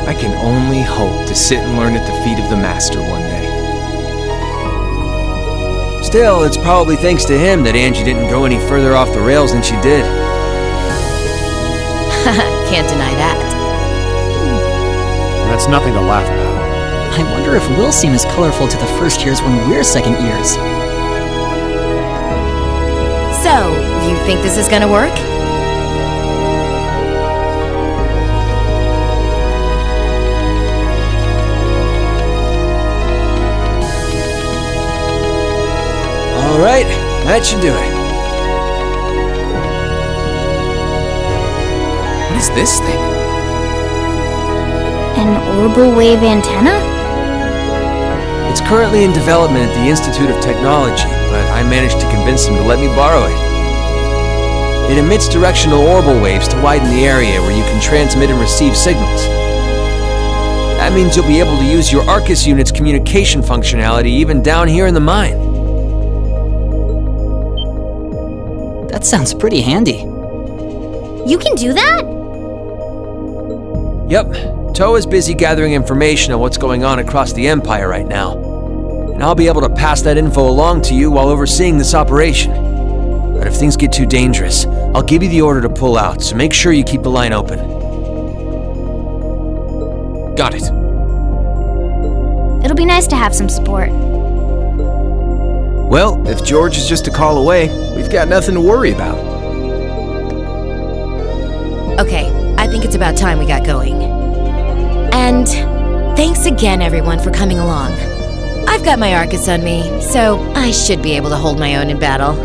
I can only hope to sit and learn at the feet of the Master one day. Still, it's probably thanks to him that Angie didn't go any further off the rails than she did. Can't deny that. That's nothing to laugh about. I wonder if we'll seem as colorful to the first years when we're second years. So, you think this is gonna work? All right, that should do it. What is this thing? An orbital wave antenna? It's currently in development at the Institute of Technology, but I managed to convince them to let me borrow it. It emits directional orbital waves to widen the area where you can transmit and receive signals. That means you'll be able to use your Arcus unit's communication functionality even down here in the mine. That sounds pretty handy. You can do that? Yep, Toe is busy gathering information on what's going on across the Empire right now. And I'll be able to pass that info along to you while overseeing this operation. But if things get too dangerous, I'll give you the order to pull out, so make sure you keep the line open. Got it. It'll be nice to have some support. Well, if George is just a call away, we've got nothing to worry about. Okay, I think it's about time we got going. And thanks again, everyone, for coming along. I've got my Arcus on me, so I should be able to hold my own in battle.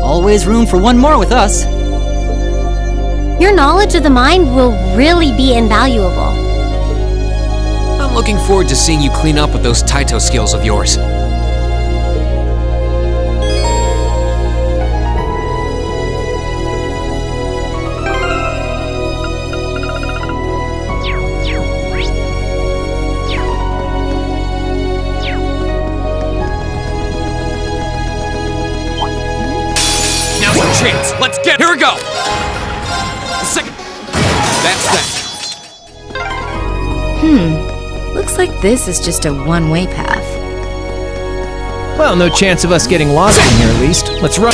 Always room for one more with us. Your knowledge of the mind will really be invaluable. I'm looking forward to seeing you clean up with those Taito skills of yours. Now's our chance. Let's get. Here we go. Second. That's that. Looks like this is just a one-way path. Well, no chance of us getting lost in here at least. Let's run.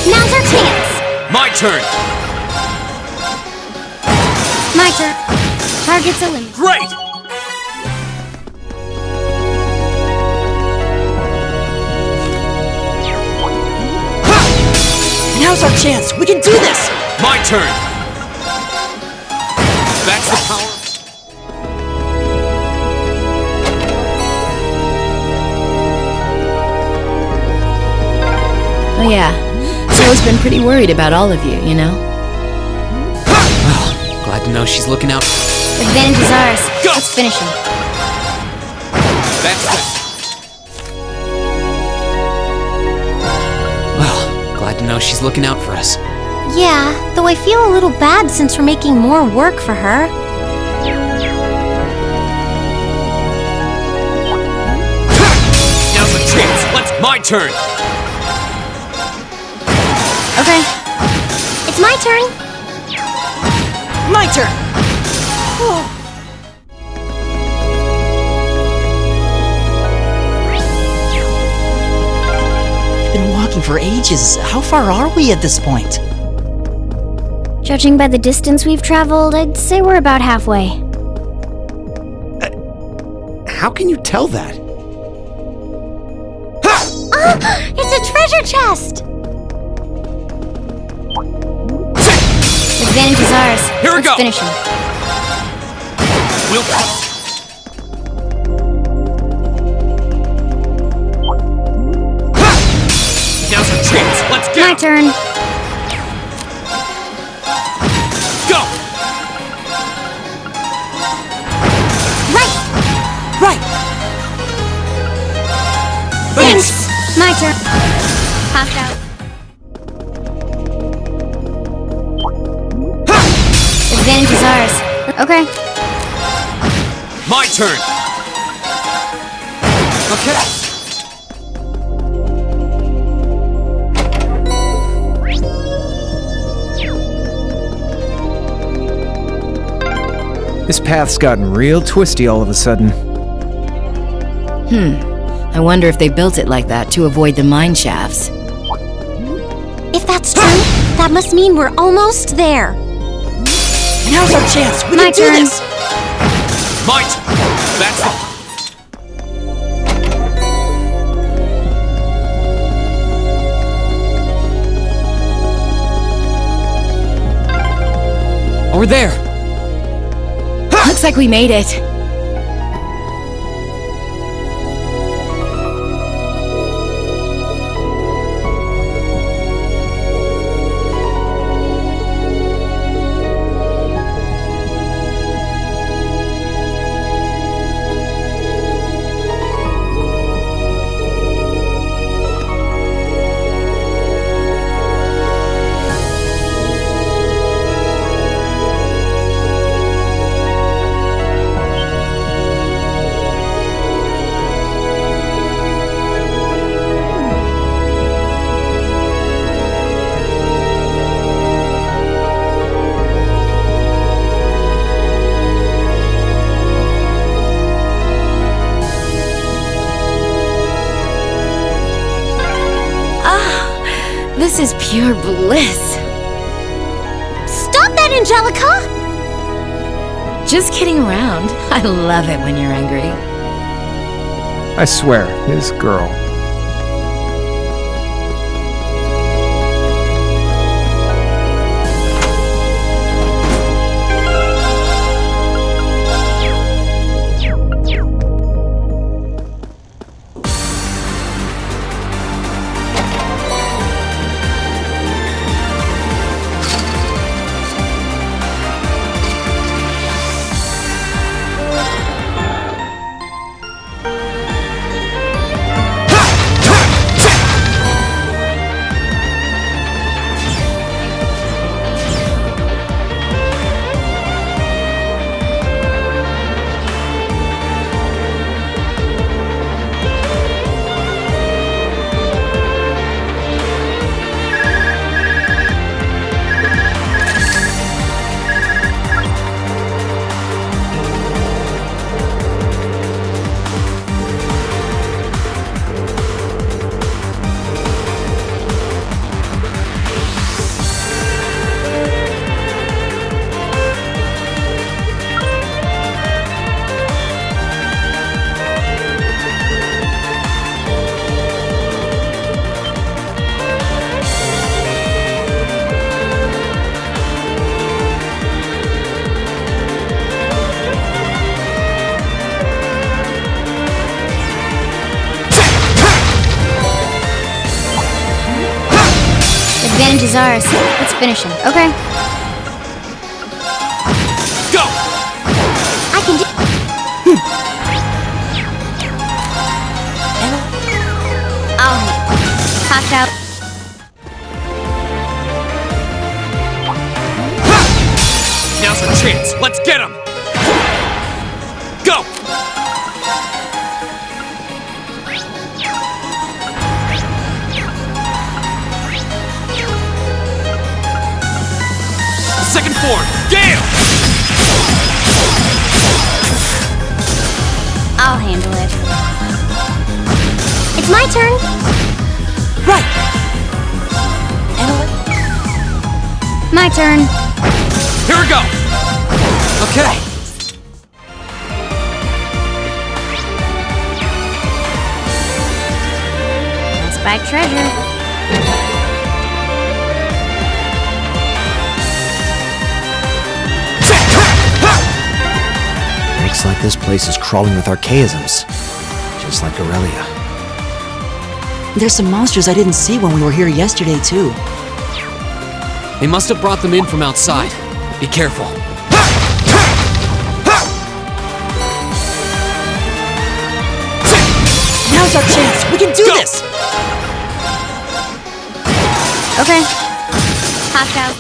Now's our chance! My turn. My turn. Target's eliminated. Great. Now's our chance. We can do this. My turn. That's the power. Oh yeah, Zoe's been pretty worried about all of you, you know? Well, glad to know she's looking out. Advantage is ours. Go! Let's finish him. That's that. Well, glad to know she's looking out for us. Yeah, though I feel a little bad since we're making more work for her. Now's the chance. Let's. My turn. Okay. It's my turn. My turn. We've been walking for ages. How far are we at this point? Judging by the distance we've traveled, I'd say we're about halfway. How can you tell that? It's a treasure chest! Advantage is ours. Here we Let's go. finish him. We'll. Now's our chance. Let's get. My turn. Go. Right! Right. Okay. My turn! Okay. This path's gotten real twisty all of a sudden. I wonder if they built it like that to avoid the mine shafts. If that's true, that must mean we're almost there. Now's our chance! We My can do turn. this! My turn! That's the... We're there! Looks like we made it. This is pure bliss. Stop that, Angelica! Just kidding around. I love it when you're angry. I swear, this girl. Advantage is ours. Let's finish him. Okay. Go! I can do... Passed out. Now's our chance. Let's get him! Go! Second form, Gale! I'll handle it. It's my turn. Right! My turn. Here we go! Okay. Spike treasure. Looks like this place is crawling with archaisms. Just like Aurelia. There's some monsters I didn't see when we were here yesterday, too. They must have brought them in from outside. Be careful. Now's our chance! We can do this! Okay. Passed out.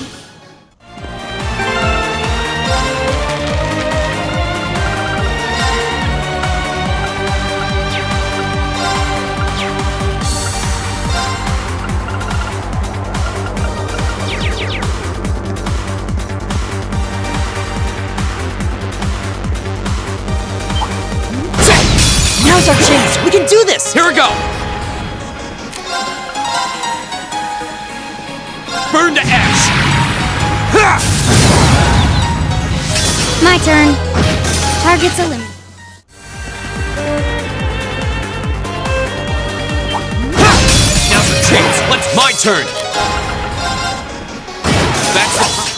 our chance! We can do this! Here we go! Burn to ash! Ha! My turn. Target's eliminated. Now's our chance! Let's my turn! That's the...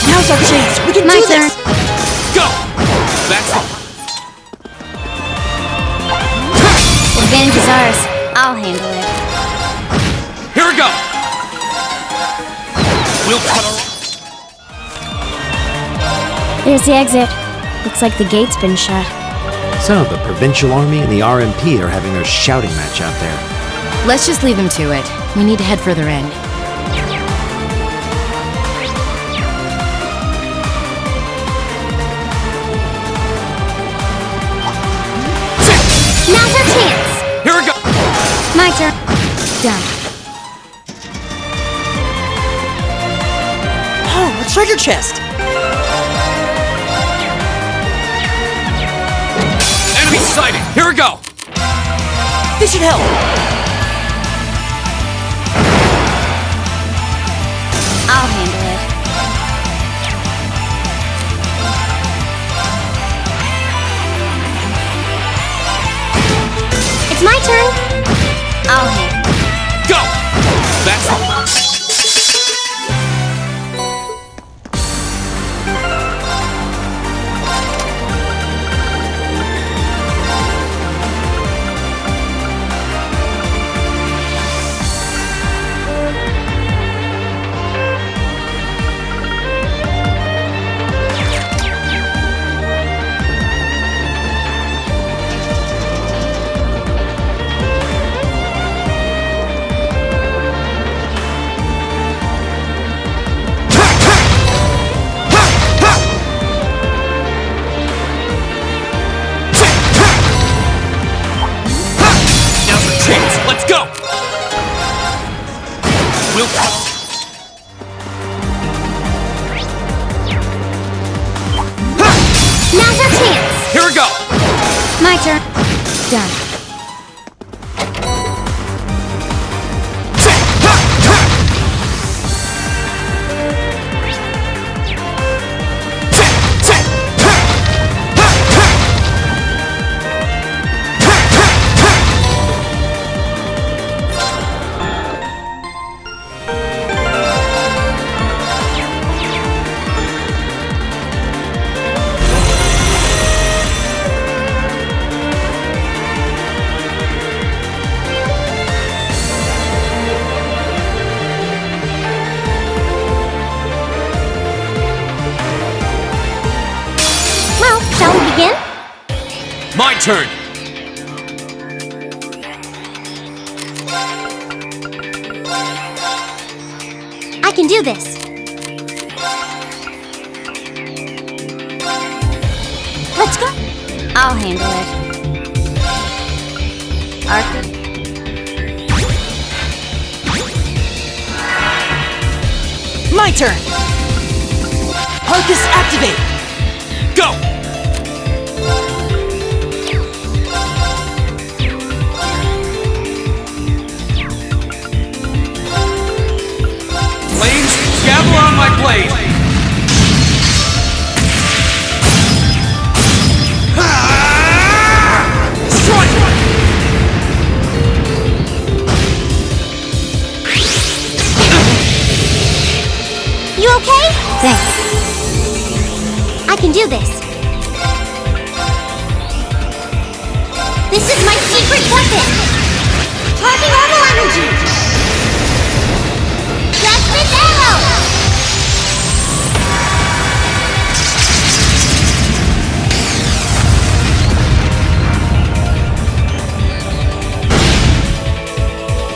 Now's our chance! We can My do turn. this! Go! That's the... Advantage is ours. I'll handle it. Here we go! We'll cut our... There's the exit. Looks like the gate's been shut. So, the Provincial Army and the RMP are having their shouting match out there. Let's just leave them to it. We need to head further in. Now's our chance! Here we go! My turn. Done. Oh, a treasure chest! Enemy sighted! Here we go! This should help! I'll handle it. It's my turn! I'll handle it. Go! That's the... Let's go! We'll... Now's our chance! Here we go! My turn. Done. Well, shall we begin? My turn! I can do this. Let's go! I'll handle it. Arthur. My turn! Arcus activate! Go! Flames, gather on my blade! You okay? Thanks. I can do this. This is my secret weapon! Charging orbital energy! Transmit arrow!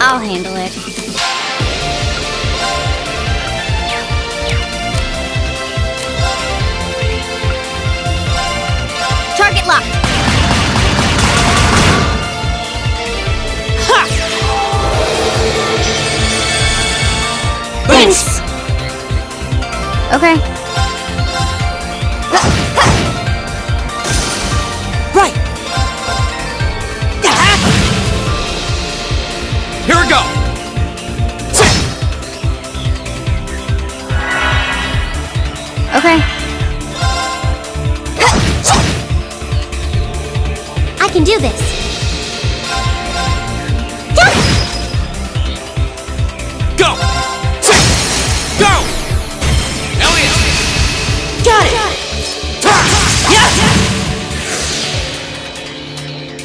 I'll handle it. Target locked! Thanks. Okay. Right! Here we go! Okay. I can do this. Go! Go! Elliot! Got it!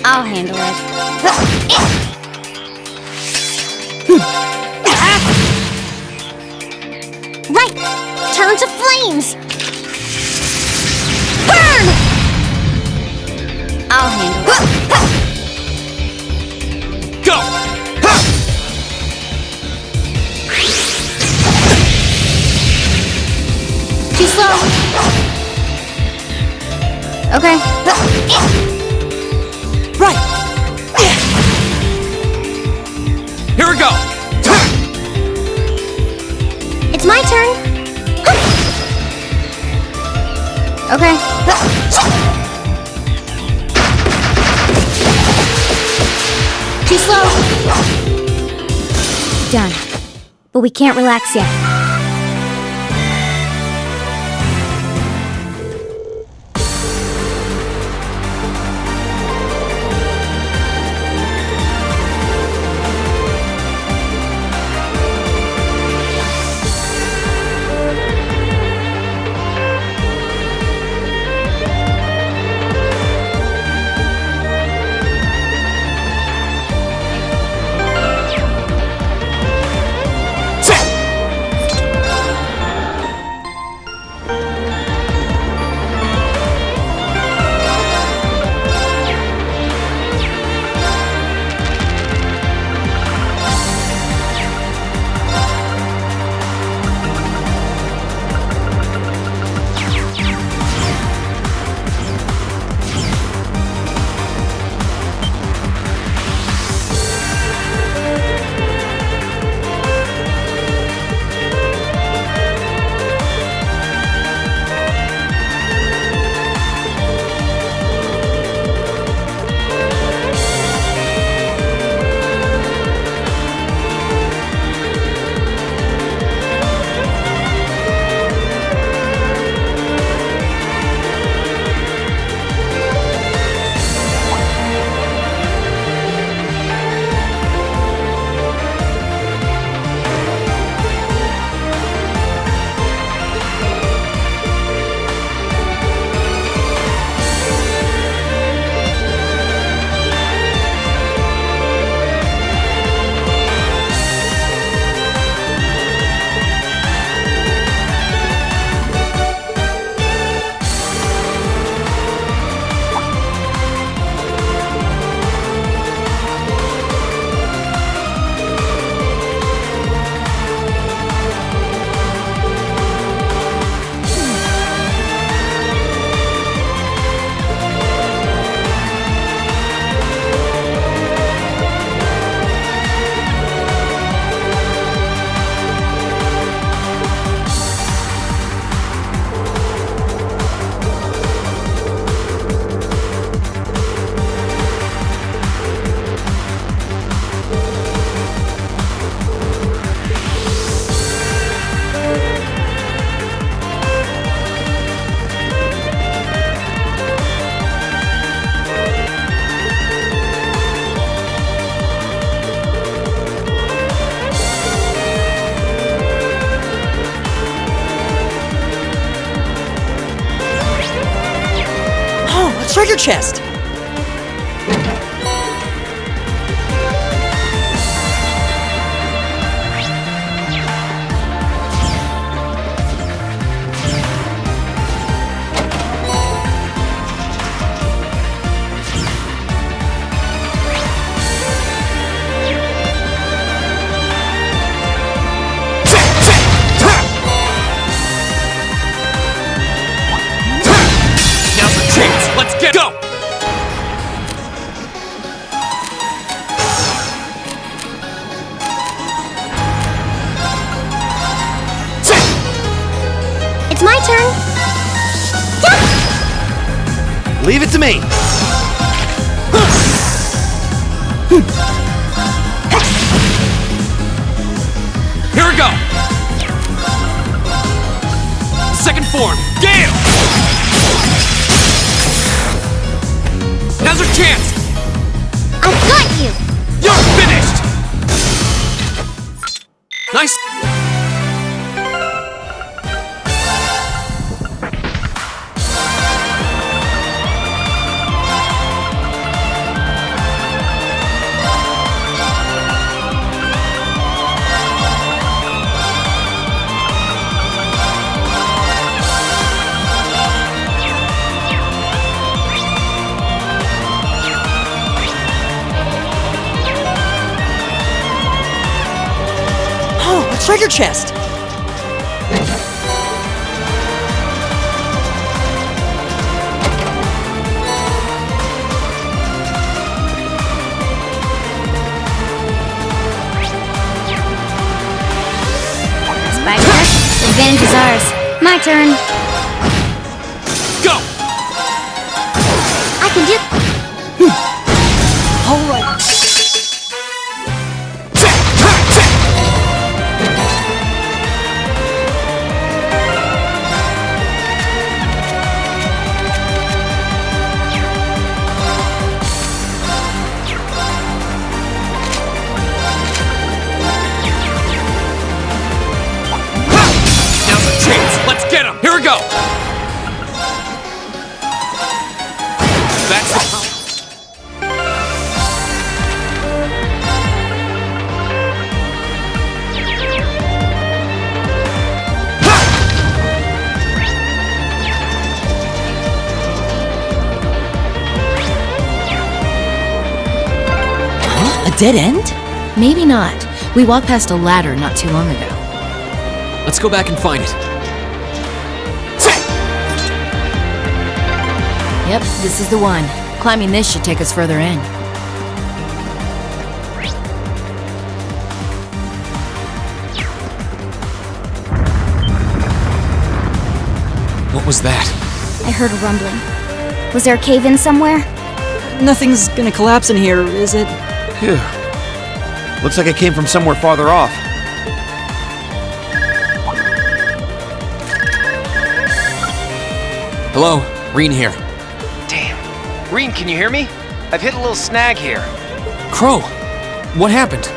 I'll handle it. Right! Turn to flames! Burn! I'll handle it. Go! Too slow! Okay. Right! Here we go! It's my turn! Okay. Too slow! Done. But we can't relax yet. treasure chest! It's my turn. Leave it to me. Here we go! Second form, Gale! Now's our chance! I've got you! You're finished! Nice! Treasure chest! Spider, advantage is ours. My turn. Go! I can do... All right. Let's get him! Here we go! That's the power. Huh? A dead end? Maybe not. We walked past a ladder not too long ago. Let's go back and find it. Yep, this is the one. Climbing this should take us further in. What was that? I heard a rumbling. Was there a cave-in somewhere? Nothing's gonna collapse in here, is it? Phew. Looks like it came from somewhere farther off. Hello, Reen here. Damn. Reen, can you hear me? I've hit a little snag here. Crow, what happened?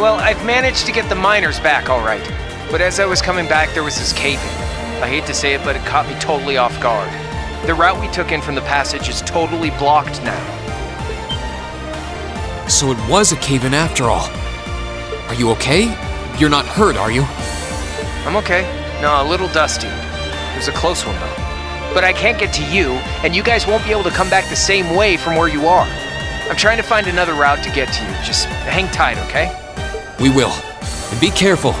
Well, I've managed to get the miners back all right. But as I was coming back, there was this cave-in. I hate to say it, but it caught me totally off guard. The route we took in from the passage is totally blocked now. So it was a cave-in after all. Are you okay? You're not hurt, are you? I'm okay. No, a little dusty. It was a close one, though. But I can't get to you, and you guys won't be able to come back the same way from where you are. I'm trying to find another route to get to you. Just hang tight, okay? We will. And be careful.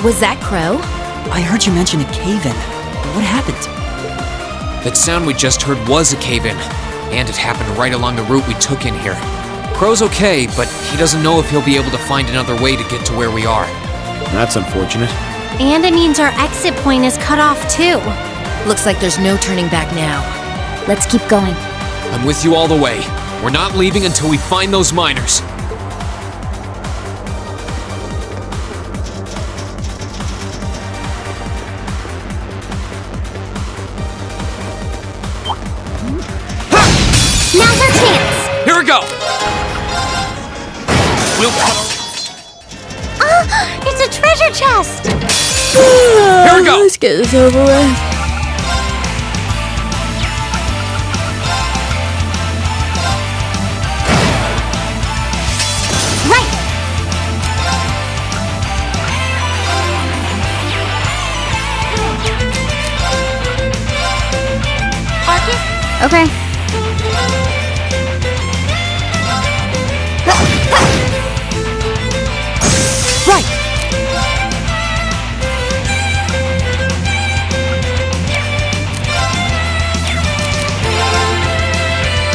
Was that Crow? I heard you mention a cave-in. What happened? That sound we just heard was a cave-in. And it happened right along the route we took in here. Crow's okay, but he doesn't know if he'll be able to find another way to get to where we are. That's unfortunate. And it means our exit point is cut off, too. Looks like there's no turning back now. Let's keep going. I'm with you all the way. We're not leaving until we find those miners. Now's our chance! Here we go! We'll cut It's a treasure chest! Here we go! Let's get this over with. Okay. Right!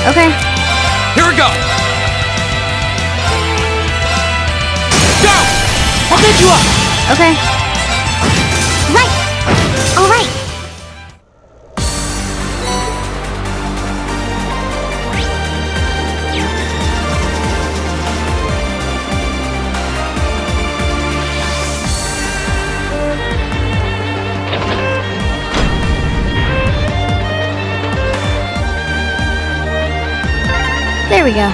Okay. Here we go! Go! I'll pick you up! Okay. Right! All right! There we go.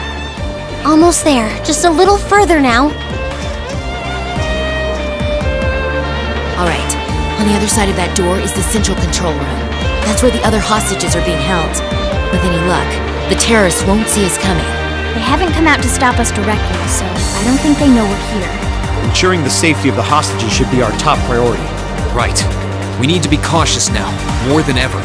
Almost there. Just a little further now. All right. On the other side of that door is the central control room. That's where the other hostages are being held. With any luck, the terrorists won't see us coming. They haven't come out to stop us directly, so I don't think they know we're here. Ensuring the safety of the hostages should be our top priority. Right. We need to be cautious now, more than ever.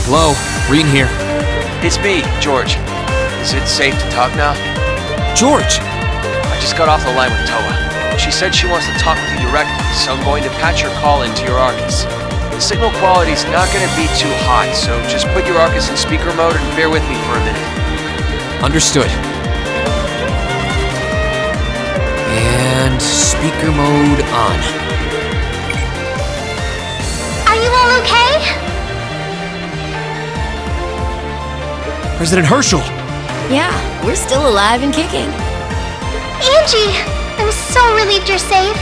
Hello, Reen here. It's me, George. Is it safe to talk now? George! I just got off the line with Toa. She said she wants to talk with you directly, so I'm going to patch your call into your Arcus. The signal quality's not going to be too hot, so just put your Arcus in speaker mode and bear with me for a minute. Understood. And speaker mode on. Are you all okay? President Herschel! Yeah, we're still alive and kicking. Angie! I'm so relieved you're safe.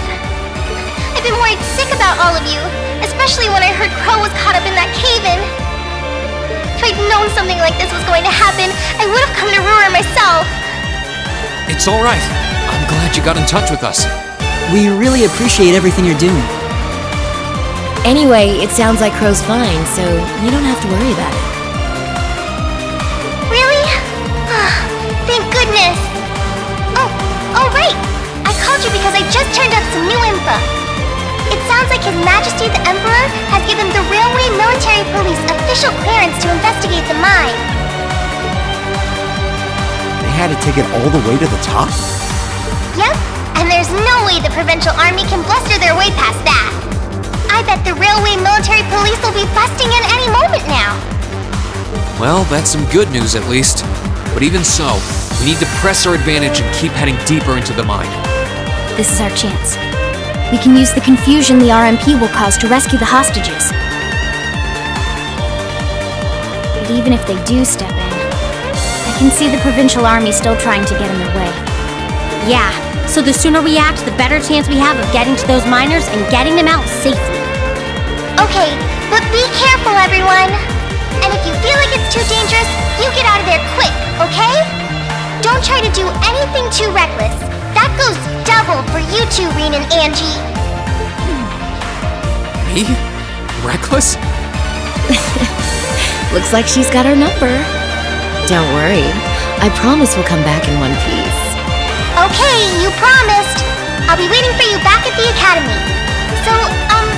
I've been worried sick about all of you, especially when I heard Crow was caught up in that cave-in. If I'd known something like this was going to happen, I would have come to Ruhr myself. It's all right. I'm glad you got in touch with us. We really appreciate everything you're doing. Anyway, it sounds like Crow's fine, so you don't have to worry about it. Really? Thank goodness. Oh, right. I called you because I just turned up some new info. It sounds like His Majesty the Emperor has given the Railway Military Police official clearance to investigate the mine. They had to take it all the way to the top? Yep, and there's no way the Provincial Army can bluster their way past that. I bet the Railway Military Police will be busting in any moment now. Well, that's some good news at least. But even so, we need to press our advantage and keep heading deeper into the mine. This is our chance. We can use the confusion the RMP will cause to rescue the hostages. But even if they do step in, I can see the Provincial Army still trying to get in their way. Yeah, so the sooner we act, the better chance we have of getting to those miners and getting them out safely. Okay, but be careful, everyone. And if you feel like it's too dangerous, you get out of there quick, okay? Don't try to do anything too reckless. That goes double for you two, Reen and Angie. Me? Reckless? Looks like she's got our number. Don't worry. I promise we'll come back in one piece. Okay, you promised. I'll be waiting for you back at the academy. So, I'm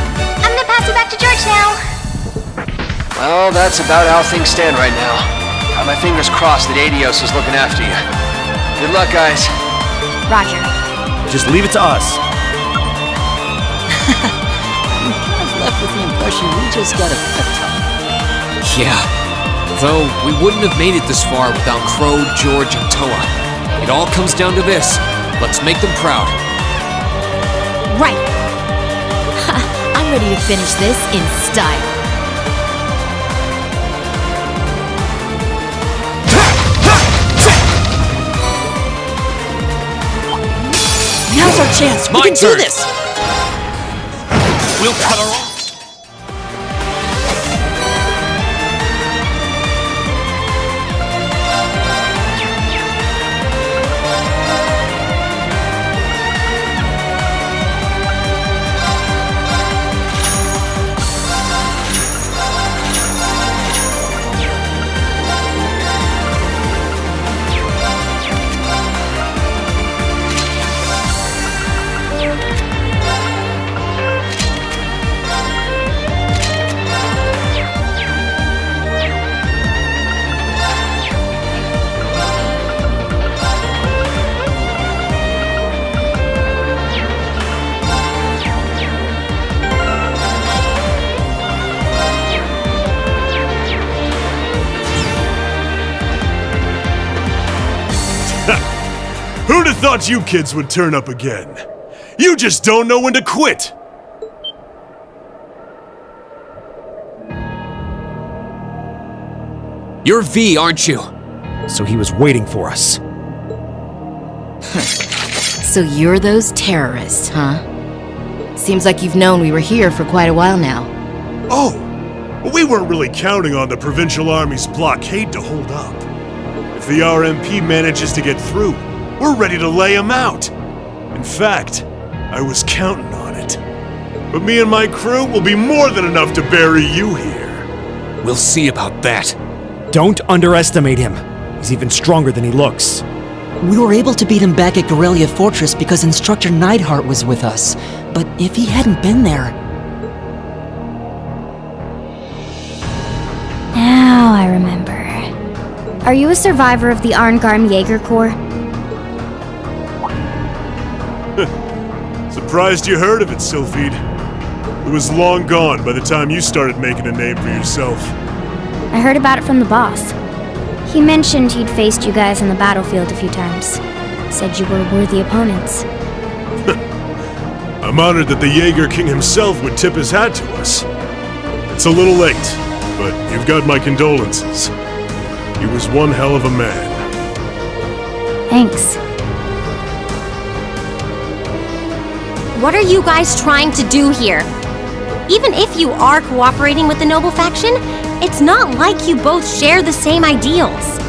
gonna pass you back to George now. Well, that's about how things stand right now. Got my fingers crossed that Adios is looking after you. Good luck, guys. Roger. Just leave it to us. I'm kind of left with the impression we just got a pep talk. Yeah. Though we wouldn't have made it this far without Crow, George, and Toa. It all comes down to this. Let's make them proud. Right. I'm ready to finish this in style. Now's our chance. My We can turn. do this. We'll cut our own. thought you kids would turn up again. You just don't know when to quit. You're V, aren't you? So he was waiting for us. So you're those terrorists, huh? Seems like you've known we were here for quite a while now. Oh, well, we weren't really counting on the Provincial Army's blockade to hold up. If the RMP manages to get through, we're ready to lay them out. In fact, I was counting on it. But me and my crew will be more than enough to bury you here. We'll see about that. Don't underestimate him. He's even stronger than he looks. We were able to beat him back at Guerrilla Fortress because Instructor Neidhart was with us. But if he hadn't been there... Now I remember. Are you a survivor of the Arngarm Jaeger Corps? Surprised you heard of it, Sylphide. It was long gone by the time you started making a name for yourself. I heard about it from the boss. He mentioned he'd faced you guys on the battlefield a few times. Said you were worthy opponents. I'm honored that the Jaeger King himself would tip his hat to us. It's a little late, but you've got my condolences. He was one hell of a man. Thanks. What are you guys trying to do here? Even if you are cooperating with the Noble faction, it's not like you both share the same ideals.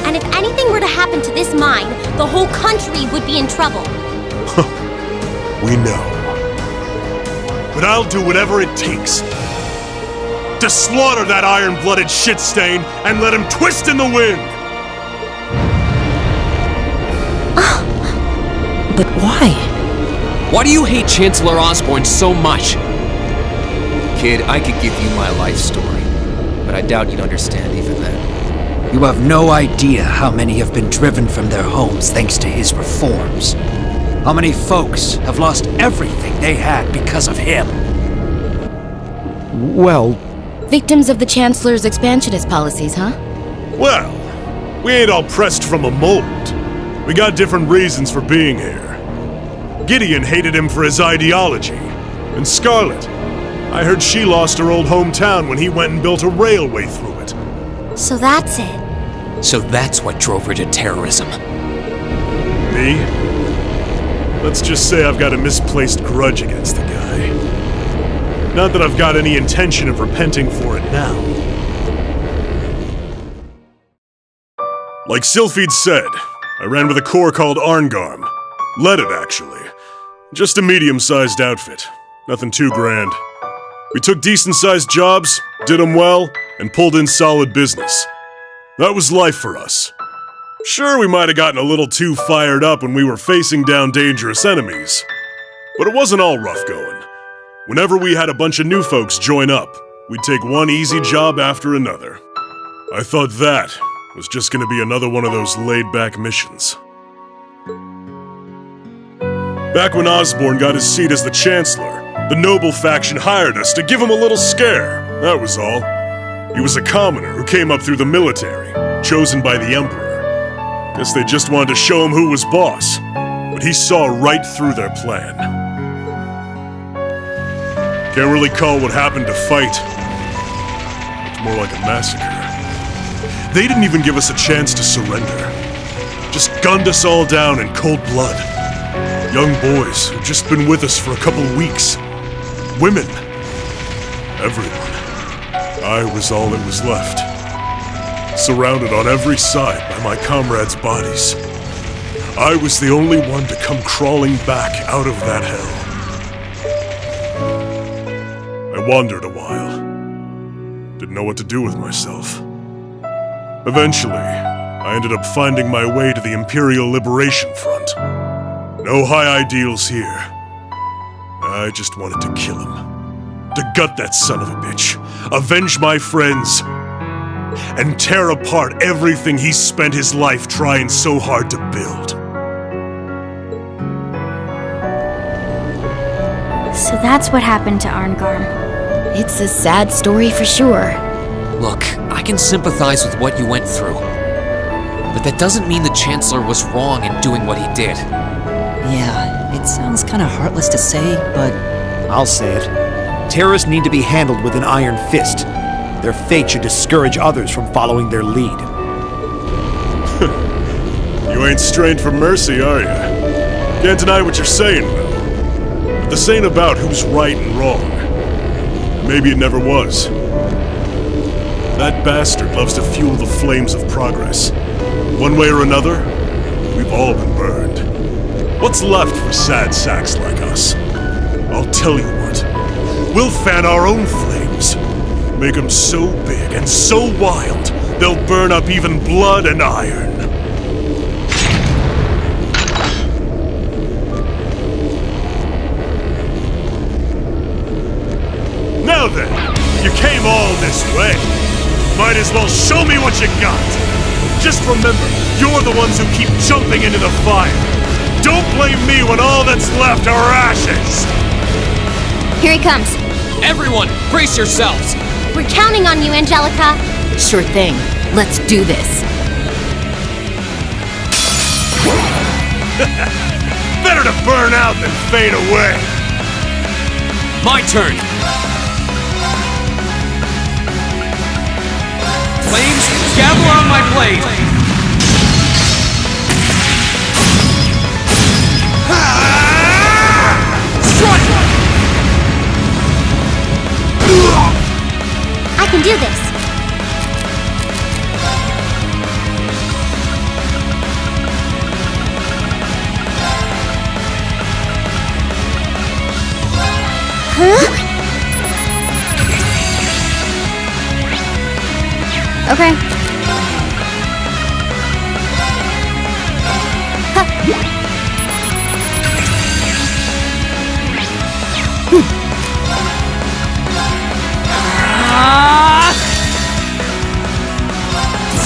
And if anything were to happen to this mine, the whole country would be in trouble. We know. But I'll do whatever it takes to slaughter that iron-blooded shit stain and let him twist in the wind! But why? Why do you hate Chancellor Osborne so much? Kid, I could give you my life story, but I doubt you'd understand even then. You have no idea how many have been driven from their homes thanks to his reforms. How many folks have lost everything they had because of him. Well... Victims of the Chancellor's expansionist policies, huh? Well, we ain't all pressed from a mold. We got different reasons for being here. Gideon hated him for his ideology. And Scarlet, I heard she lost her old hometown when he went and built a railway through it. So that's it. So that's what drove her to terrorism. Me? Let's just say I've got a misplaced grudge against the guy. Not that I've got any intention of repenting for it now. Like Sylphide said, I ran with a corps called Arngarm. Led it, actually. Just a medium-sized outfit. Nothing too grand. We took decent-sized jobs, did them well, and pulled in solid business. That was life for us. Sure, we might have gotten a little too fired up when we were facing down dangerous enemies. But it wasn't all rough going. Whenever we had a bunch of new folks join up, we'd take one easy job after another. I thought that was just gonna be another one of those laid-back missions. Back when Osborne got his seat as the Chancellor, the Noble faction hired us to give him a little scare, that was all. He was a commoner who came up through the military, chosen by the Emperor. Guess they just wanted to show him who was boss, but he saw right through their plan. Can't really call what happened a fight. It's more like a massacre. They didn't even give us a chance to surrender. Just gunned us all down in cold blood. Young boys who'd just been with us for a couple weeks. Women. Everyone. I was all that was left. Surrounded on every side by my comrades' bodies. I was the only one to come crawling back out of that hell. I wandered a while. Didn't know what to do with myself. Eventually, I ended up finding my way to the Imperial Liberation Front. No high ideals here. I just wanted to kill him. To gut that son of a bitch. Avenge my friends. And tear apart everything he spent his life trying so hard to build. So that's what happened to Arngarm. It's a sad story for sure. Look, I can sympathize with what you went through. but that doesn't mean the Chancellor was wrong in doing what he did. Yeah, it sounds kinda heartless to say, but I'll say it. Terrorists need to be handled with an iron fist. Their fate should discourage others from following their lead. You ain't strained for mercy, are you? Can't deny what you're saying, though. But this ain't about who's right and wrong. Maybe it never was. That bastard loves to fuel the flames of progress. One way or another, we've all been burned. What's left for sad sacks like us? I'll tell you what. We'll fan our own flames. Make them so big and so wild, they'll burn up even blood and iron. Now then, you came all this way. Might as well show me what you got. Just remember, you're the ones who keep jumping into the fire. Don't blame me when all that's left are ashes. Here he comes. Everyone, brace yourselves! We're counting on you, Angelica. Sure thing. Let's do this. Better to burn out than fade away. My turn! Flames, gather on my blade! Strike! I can do this. Huh? Okay.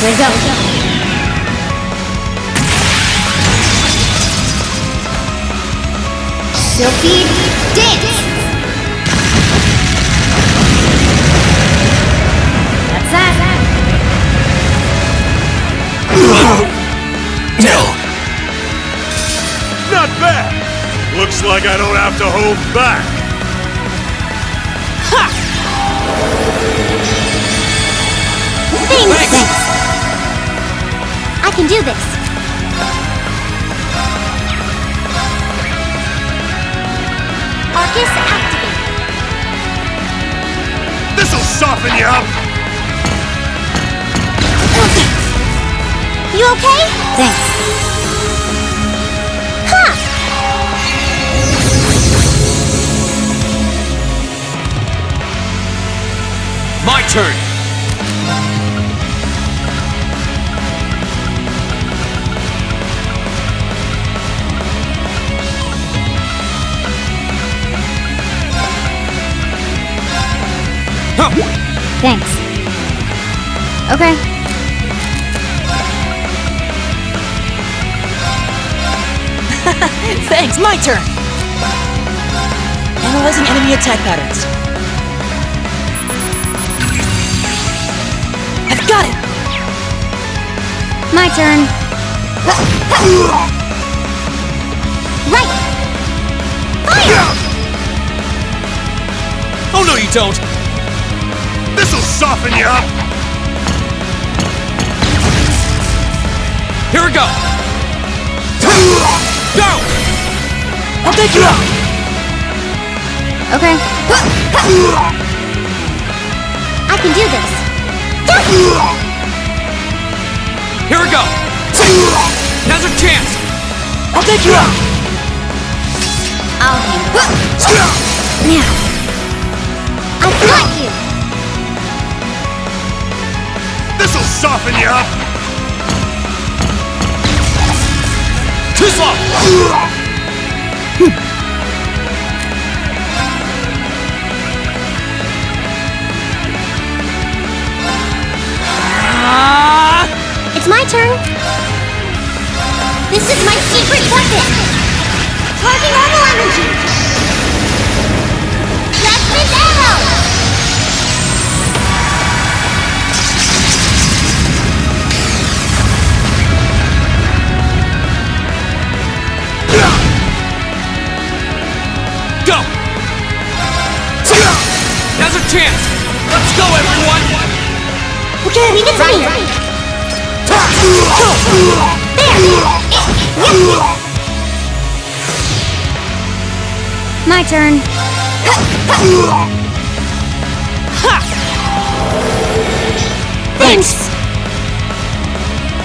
Here we go. Silphy dance! That's that. Not bad. Looks like I don't have to hold back. Thanks! I can do this. Arcus activate. This'll soften you up. You okay? Thanks. Huh! My turn! Thanks. Okay. thanks, my turn! Analyzing enemy attack patterns. I've got it! My turn. Right! Fire! Oh no, you don't! This'll soften you up. Here we go! Go! I'll take you out! Okay. I can do this. Here we go! Now's our chance! I'll take you out! I'll handle it. Now. I've got you! This'll soften you up. Too slow! It's my turn. This is my secret weapon. Charging normal energy. Plasmid arrow. chance! Let's go, everyone! Okay, leave it to me. My turn. Thanks!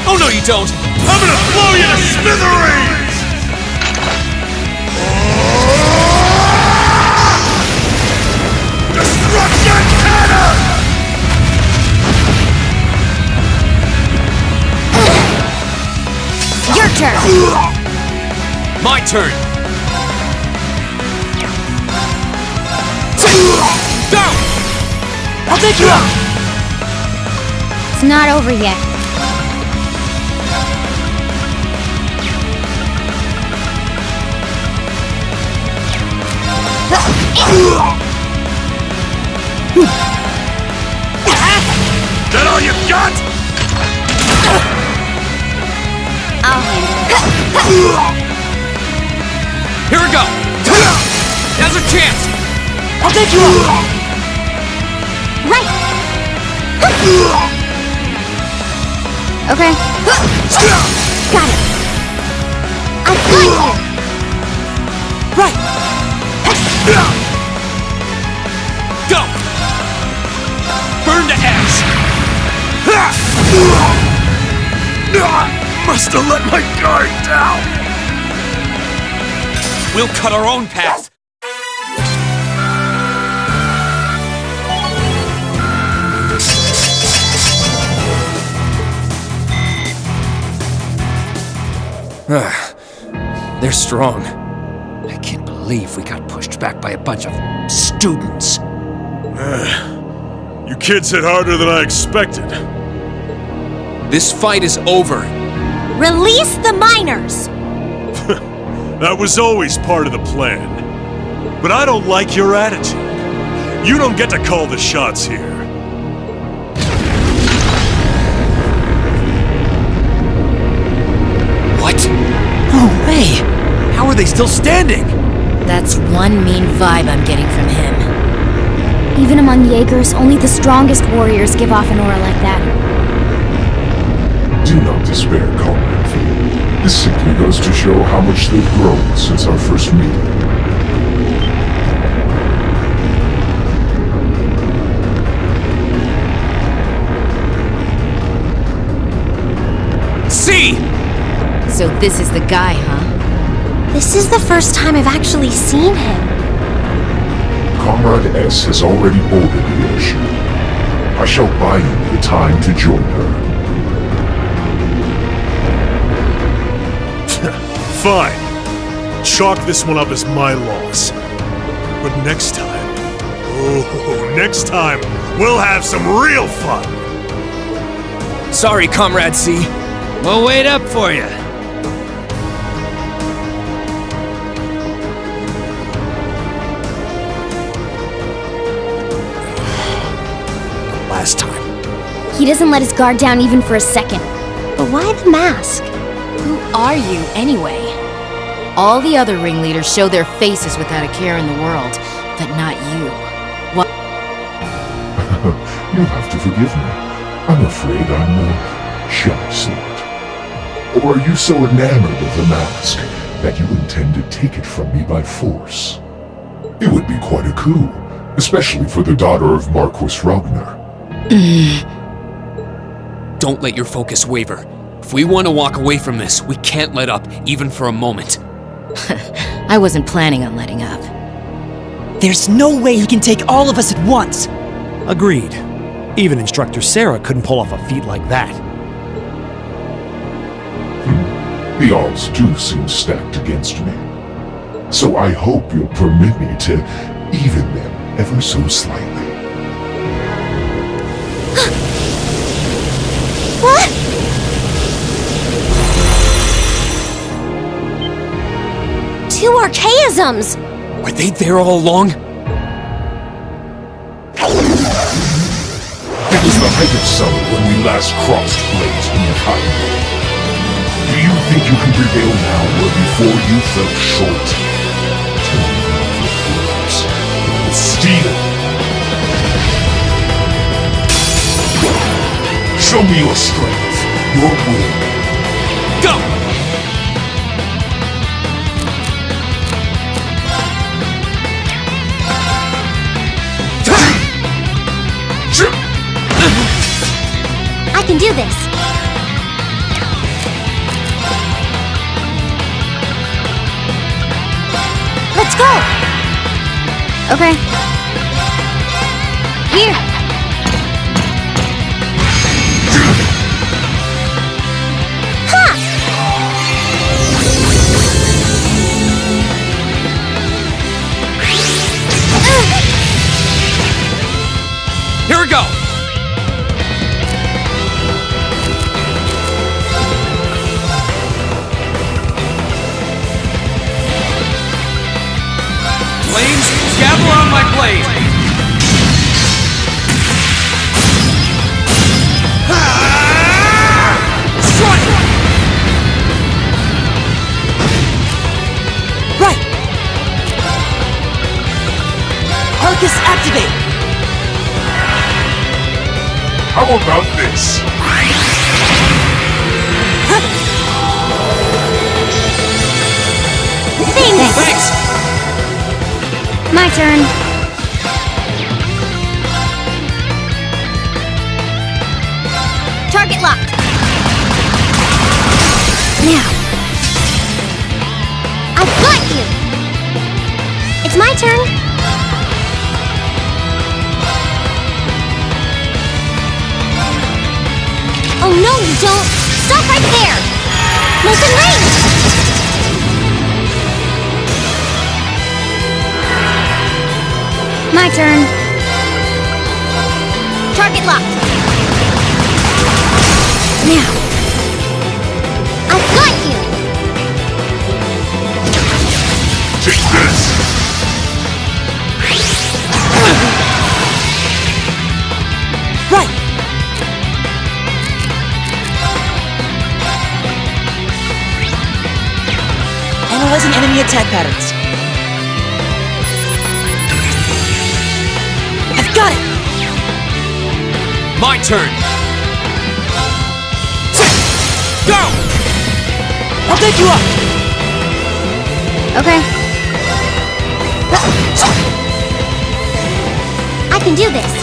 Oh no, you don't! I'm gonna blow you to smithereens! Destruction cannon! Your turn. My turn! Go! I'll take you out! It's not over yet. That all you got? I'll handle it. Here we go! Now's our chance! I'll take you out! Right. Okay. Got it. I've got you. Right! Go! Burn to ash! Must have let my guard down! We'll cut our own path! They're strong. I can't believe we got pushed back by a bunch of students. You kids hit harder than I expected. This fight is over. Release the miners. That was always part of the plan. But I don't like your attitude. You don't get to call the shots here. What? No way! How are they still standing? That's one mean vibe I'm getting from him. Even among Jaegers, only the strongest warriors give off an aura like that. Do not despair, Comrade V. This simply goes to show how much they've grown since our first meeting. See! So this is the guy, huh? This is the first time I've actually seen him. Comrade S has already boarded the airship. I shall buy you the time to join her. Fine. Chalk this one up as my loss. But next time, next time, we'll have some real fun. Sorry, Comrade C. We'll wait up for you. Last time. He doesn't let his guard down even for a second. But why the mask? Who are you, anyway? All the other ringleaders show their faces without a care in the world, but not you. What? You'll have to forgive me. I'm afraid I'm the shy sort. Or are you so enamored of the mask that you intend to take it from me by force? It would be quite a coup, especially for the daughter of Marquis Ragnar. Don't let your focus waver. If we want to walk away from this, we can't let up, even for a moment. I wasn't planning on letting up. There's no way he can take all of us at once! Agreed. Even Instructor Sarah couldn't pull off a feat like that. The odds do seem stacked against me. So I hope you'll permit me to even them ever so slightly. What? Two archaisms! Were they there all along? It was the height of summer when we last crossed blades in the highway. Do you think you can prevail now where before you fell short? Tell me of your words. It will steal. go! Okay. Here. Here we go! Flames, gather on my blade! Strike! Right! Arcus, activate! How about this? Thanks! My turn. Target locked. Now. I've got you! It's my turn. Oh no, you don't! Stop right there! Molten range! My turn. Target locked. Now. I've got you! Take this! Right! Analyzing enemy attack patterns. I've got it! My turn! Go! I'll pick you up! Okay. I can do this.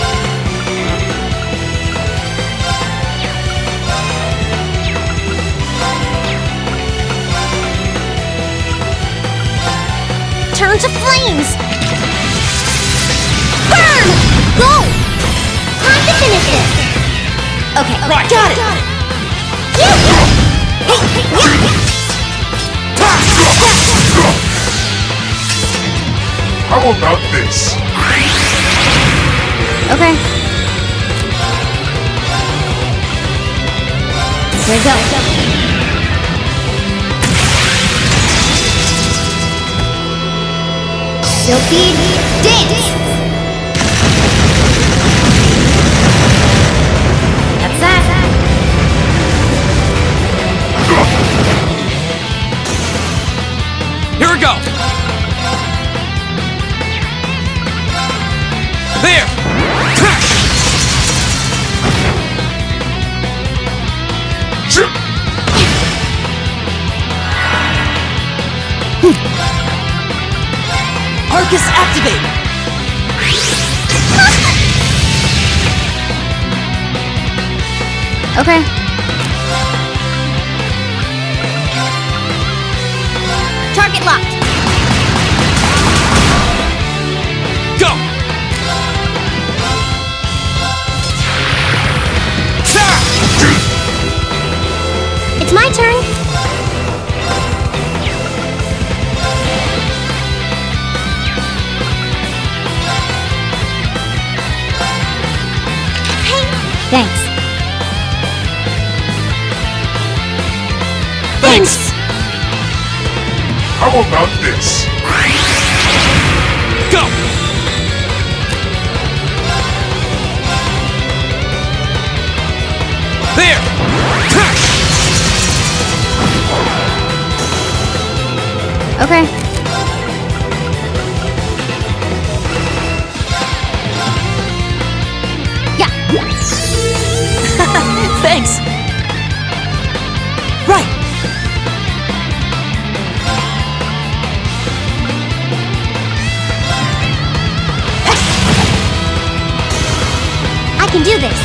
Turn to flames! Burn! Go! Time to finish this! Okay, Right. got it! How about this? Okay. Here we go. Silky dance! That's that. Here we go! There! Arcus, activate! Okay. Target locked! Go! It's my turn! Thanks. Thanks! How about this? Go! There! Okay. Yeah! Thanks! Right! I can do this!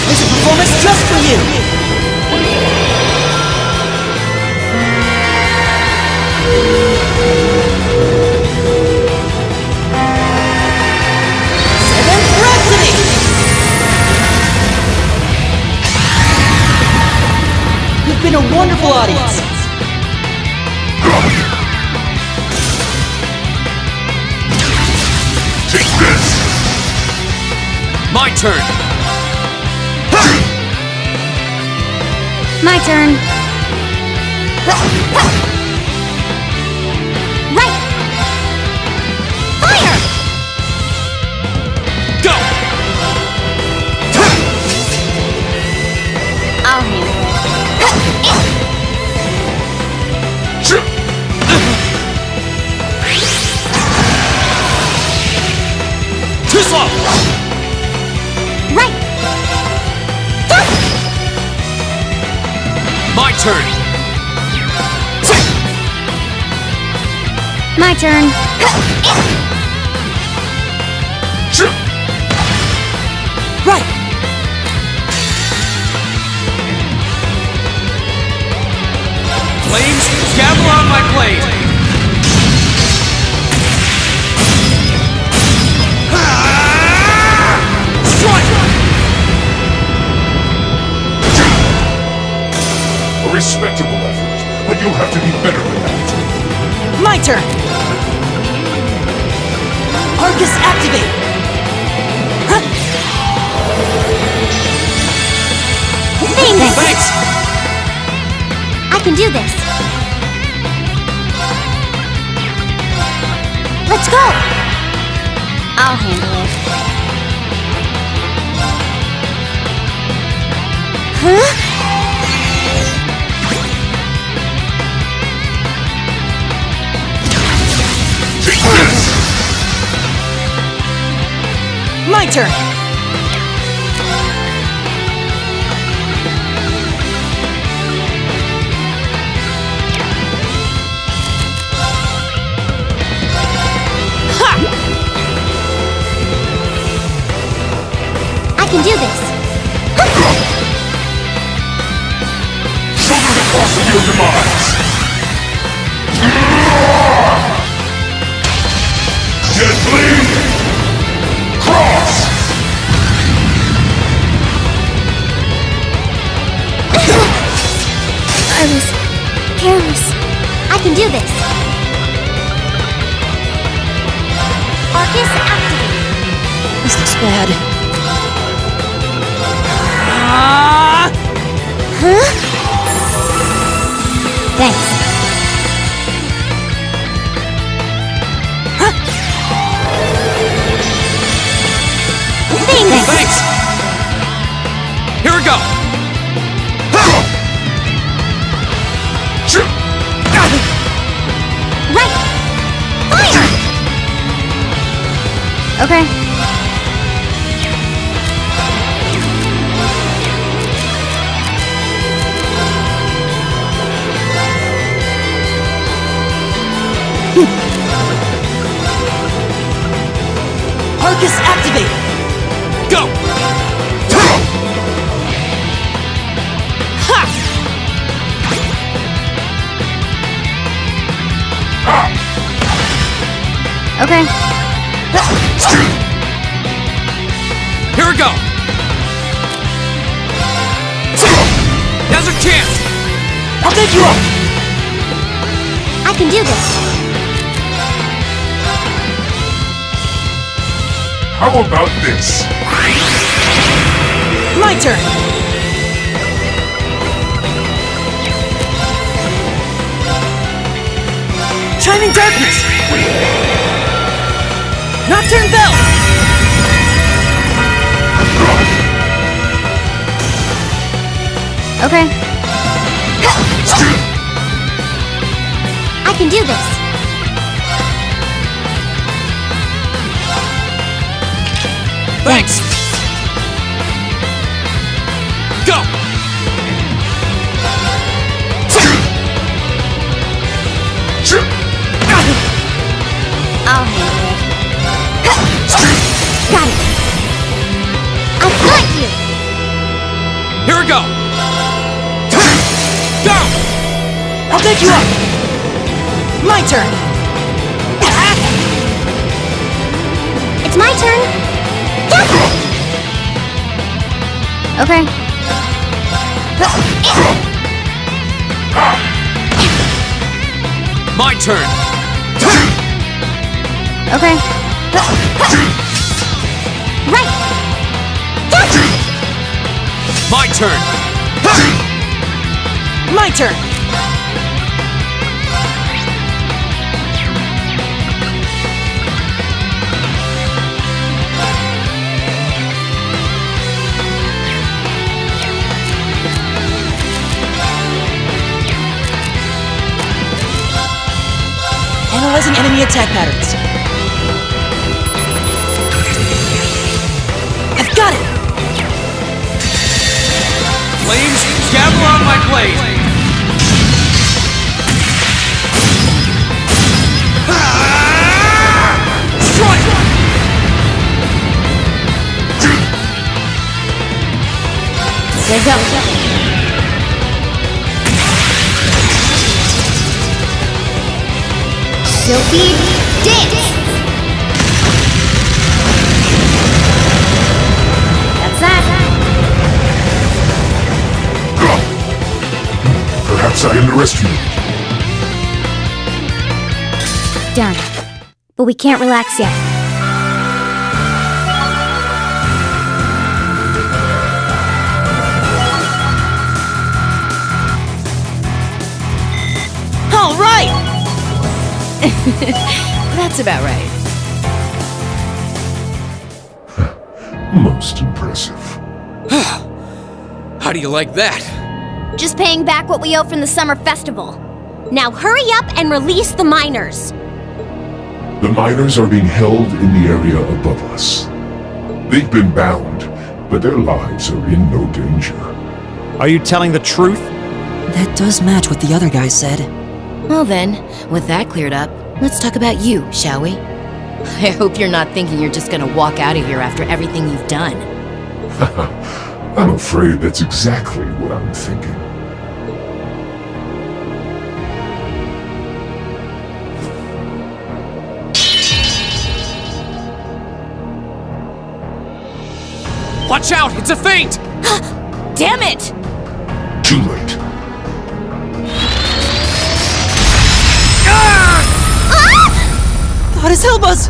There's a performance just for you! been a wonderful audience. Take this! My turn! My turn. Right! Fire! Go! I'll handle it. Too slow! Right! My turn! My turn. Right! Flames, gather on my blade! Strike! A respectable effort, but you'll have to be better than that. My turn! Arcus activate! Huh. Thanks! Thanks! I can do this. Let's go! I'll handle it. Huh? Take this! My turn! I can do this. Suffer the cost of your demise! Deadly Cross! I was careless. I can do this. Arcus activate. This looks bad. Huh? Thanks. Thanks. Thanks! Here we go! Right! Fire! Okay. Arcus activate! Go! Ha! Okay. Here we go! Now's our chance! I'll take you up! I can do this. How about this? My turn! Chiming darkness! Nocturne bell! Okay. I can do this. Thanks! Go! I'll handle it. Got it. I've got you. Here we go! Go! I'll take you up! My turn! It's my turn. Okay. My turn! Okay. Right! My turn! My turn! Analyzing enemy attack patterns. I've got it! Flames, gather on my blade! Strike! There you go. Silky dance! That's that. Perhaps I underestimated you. Done. But we can't relax yet. All right! That's about right. Most impressive. How do you like that? Just paying back what we owe from the summer festival. Now hurry up and release the miners. The miners are being held in the area above us. They've been bound, but their lives are in no danger. Are you telling the truth? That does match what the other guy said. Well then, with that cleared up, let's talk about you, shall we? I hope you're not thinking you're just gonna walk out of here after everything you've done. I'm afraid that's exactly what I'm thinking. Watch out! It's a feint! Damn it! Too late. Goddess help us!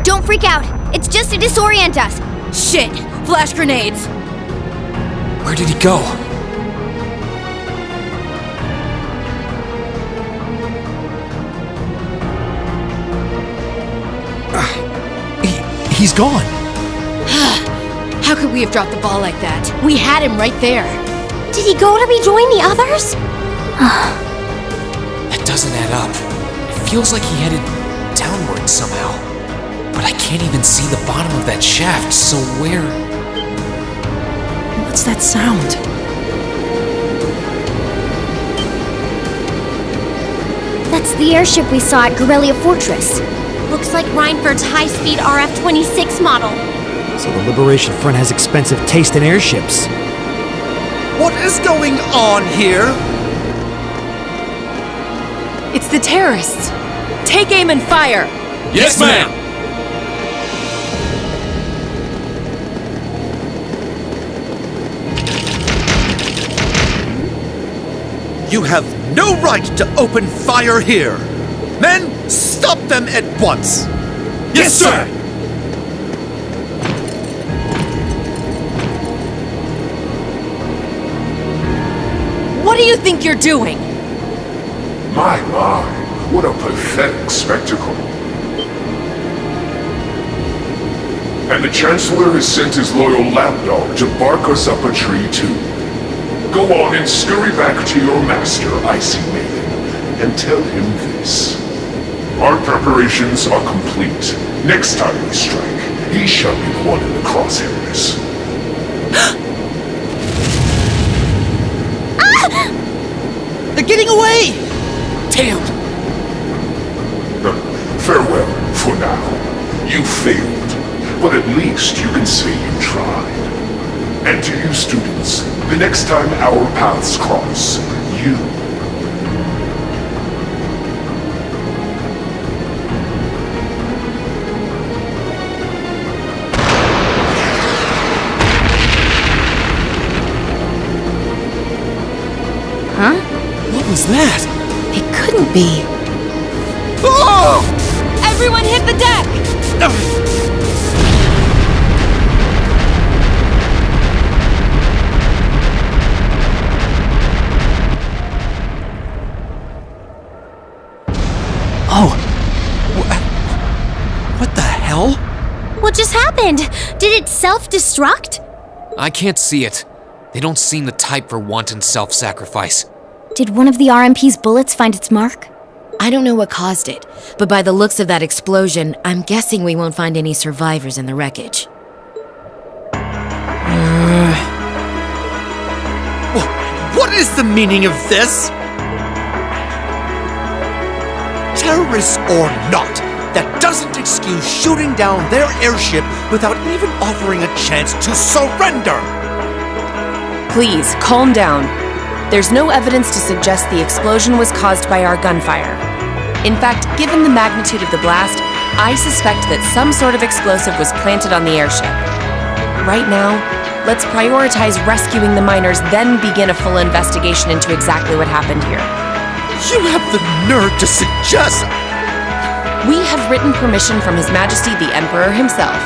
Don't freak out. It's just to disorient us. Shit! Flash grenades! Where did he go? He's gone. How could we have dropped the ball like that? We had him right there. Did he go to rejoin the others? That doesn't add up. It feels like he headed downward somehow. But I can't even see the bottom of that shaft, so where... What's that sound? That's the airship we saw at Guerrilla Fortress. Looks like Reinford's high-speed RF-26 model. So the Liberation Front has expensive taste in airships. What is going on here? It's the terrorists! Take aim and fire! Yes, ma'am! You have no right to open fire here! Men, stop them at once! Yes, sir! What do you think you're doing? My, what a pathetic spectacle. And the Chancellor has sent his loyal lapdog to bark us up a tree too. Go on and scurry back to your master, Icy Maiden, and tell him this. Our preparations are complete. Next time we strike, he shall be the one in the crosshairs. They're getting away! Damn! Farewell, for now. You failed, but at least you can say you tried. And to you students, the next time our paths cross, you... was that? It couldn't be. Oh! Everyone hit the deck! Oh! What the hell? What just happened? Did it self-destruct? I can't see it. They don't seem the type for wanton self-sacrifice. Did one of the RMP's bullets find its mark? I don't know what caused it, but by the looks of that explosion, I'm guessing we won't find any survivors in the wreckage. What is the meaning of this? Terrorists or not, that doesn't excuse shooting down their airship without even offering a chance to surrender! Please, calm down. There's no evidence to suggest the explosion was caused by our gunfire. In fact, given the magnitude of the blast, I suspect that some sort of explosive was planted on the airship. Right now, let's prioritize rescuing the miners, then begin a full investigation into exactly what happened here. You have the nerve to suggest... We have written permission from His Majesty the Emperor himself.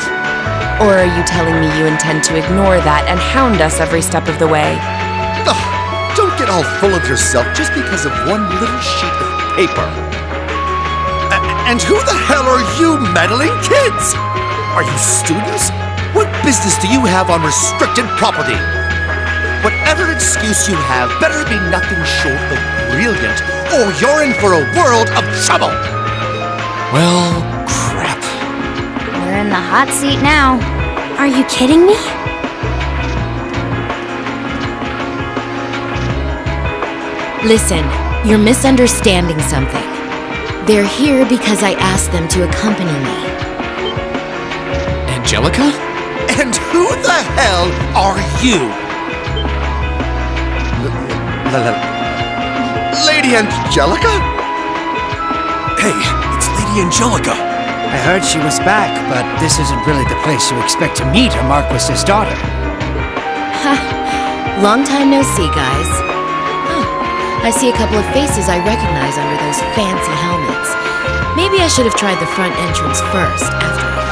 Or are you telling me you intend to ignore that and hound us every step of the way? Ugh, don't get all full of yourself just because of one little sheet of paper. And who the hell are you meddling kids? Are you students? What business do you have on restricted property? Whatever excuse you have better be nothing short of brilliant, or you're in for a world of trouble! Well, crap. We're in the hot seat now. Are you kidding me? Listen, you're misunderstanding something. They're here because I asked them to accompany me. Angelica? And who the hell are you? Lady Angelica? Hey, it's Lady Angelica. I heard she was back, but this isn't really the place you expect to meet a Marquis's daughter. Long time no see, guys. Oh, I see a couple of faces I recognize under those fancy helmets. Maybe I should have tried the front entrance first, after all.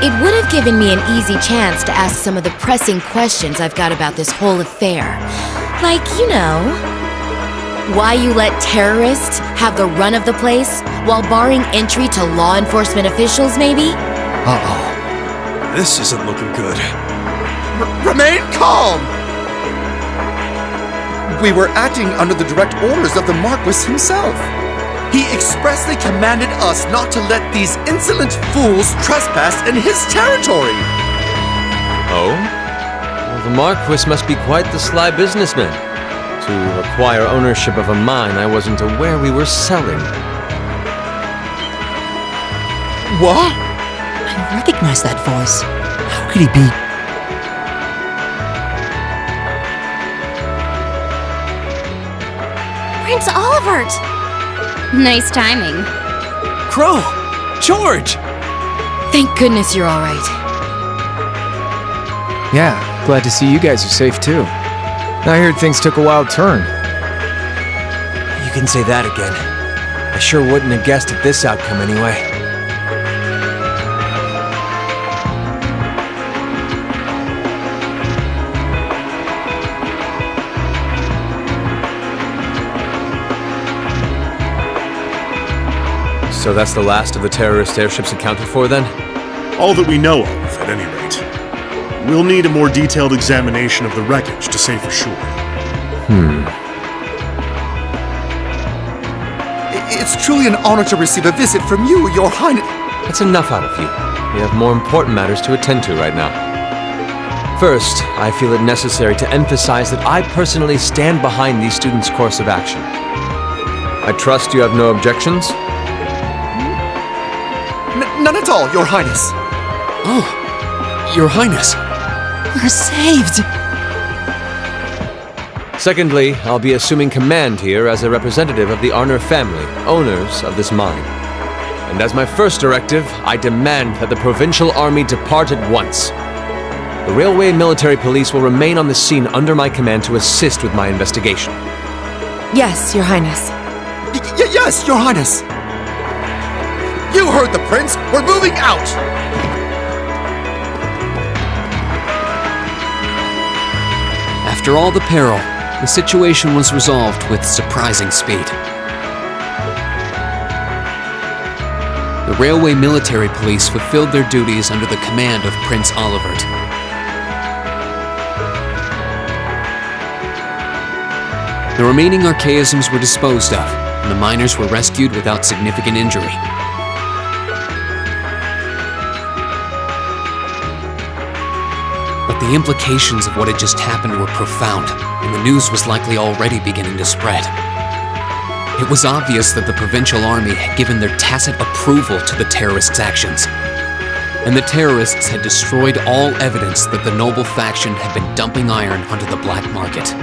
It would have given me an easy chance to ask some of the pressing questions I've got about this whole affair. Like, you know, why you let terrorists have the run of the place while barring entry to law enforcement officials, maybe? Uh-oh. This isn't looking good. Remain calm! We were acting under the direct orders of the Marquis himself. He expressly commanded us not to let these insolent fools trespass in his territory. Oh? Well, the Marquis must be quite the sly businessman. To acquire ownership of a mine I wasn't aware we were selling. What? I recognize that voice. How could he be... Prince Olivert! Nice timing. Crow! George! Thank goodness you're all right. Yeah, glad to see you guys are safe too. I heard things took a wild turn. You can say that again. I sure wouldn't have guessed at this outcome anyway. So that's the last of the terrorist airships accounted for, then? All that we know of, at any rate. We'll need a more detailed examination of the wreckage to say for sure. It's truly an honor to receive a visit from you, Your Highness. That's enough out of you. We have more important matters to attend to right now. First, I feel it necessary to emphasize that I personally stand behind these students' course of action. I trust you have no objections? None at all, Your Highness. Oh, Your Highness. We're saved! Secondly, I'll be assuming command here as a representative of the Arner family, owners of this mine. And as my first directive, I demand that the Provincial Army depart at once. The Railway Military Police will remain on the scene under my command to assist with my investigation. Yes, Your Highness. Yes, Your Highness. You heard the prince. We're moving out. After all the peril, the situation was resolved with surprising speed. The railway military police fulfilled their duties under the command of Prince Olivert. The remaining archaisms were disposed of, and the miners were rescued without significant injury. But the implications of what had just happened were profound, and the news was likely already beginning to spread. It was obvious that the provincial army had given their tacit approval to the terrorists' actions, and the terrorists had destroyed all evidence that the noble faction had been dumping iron onto the black market.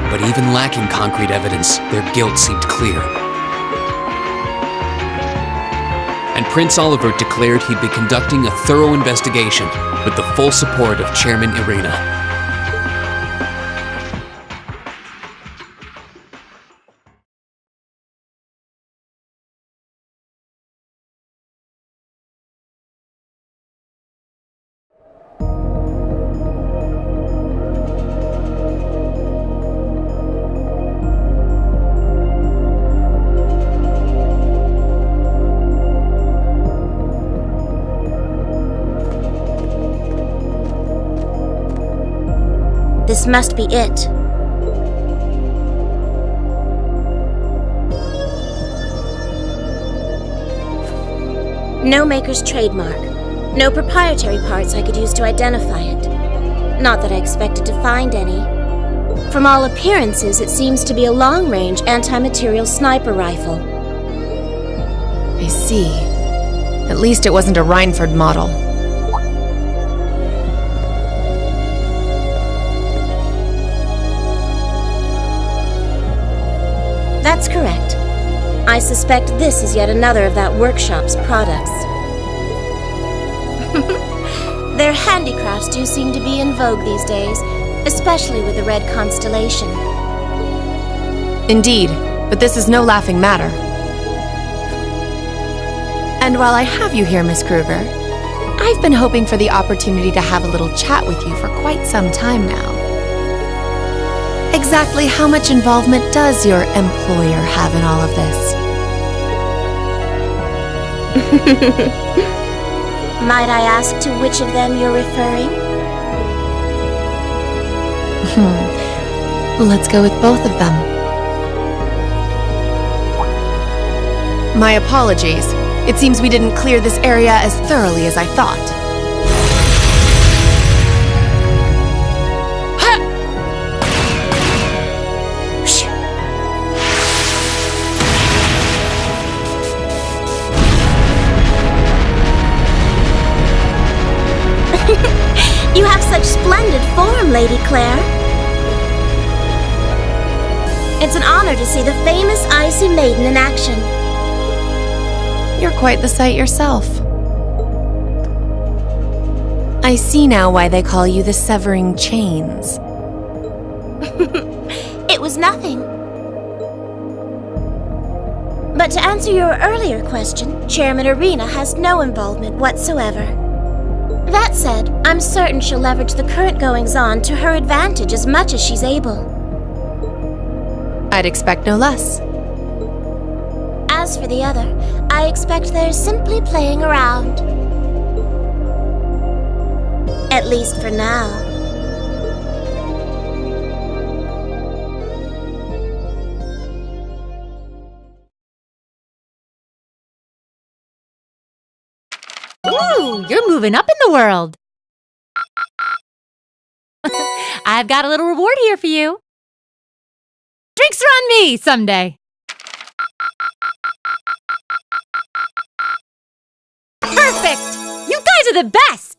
But even lacking concrete evidence, their guilt seemed clear. And Prince Olivert declared he'd be conducting a thorough investigation with the full support of Chairman Irina. This must be it. No maker's trademark. No proprietary parts I could use to identify it. Not that I expected to find any. From all appearances, it seems to be a long-range anti-material sniper rifle. I see. At least it wasn't a Rhineford model. That's correct. I suspect this is yet another of that workshop's products. Their handicrafts do seem to be in vogue these days, especially with the Red Constellation. Indeed, but this is no laughing matter. And while I have you here, Miss Kruger, I've been hoping for the opportunity to have a little chat with you for quite some time now. Exactly how much involvement does your employer have in all of this? Might I ask to which of them you're referring? Let's go with both of them. My apologies. It seems we didn't clear this area as thoroughly as I thought. You have such splendid form, Lady Claire. It's an honor to see the famous Icy Maiden in action. You're quite the sight yourself. I see now why they call you the Severing Chains. It was nothing. But to answer your earlier question, Chairman Irina has no involvement whatsoever. That said, I'm certain she'll leverage the current goings-on to her advantage as much as she's able. I'd expect no less. As for the other, I expect they're simply playing around. At least for now. Ooh, you're moving up in the world. I've got a little reward here for you. Drinks are on me someday. Perfect! You guys are the best!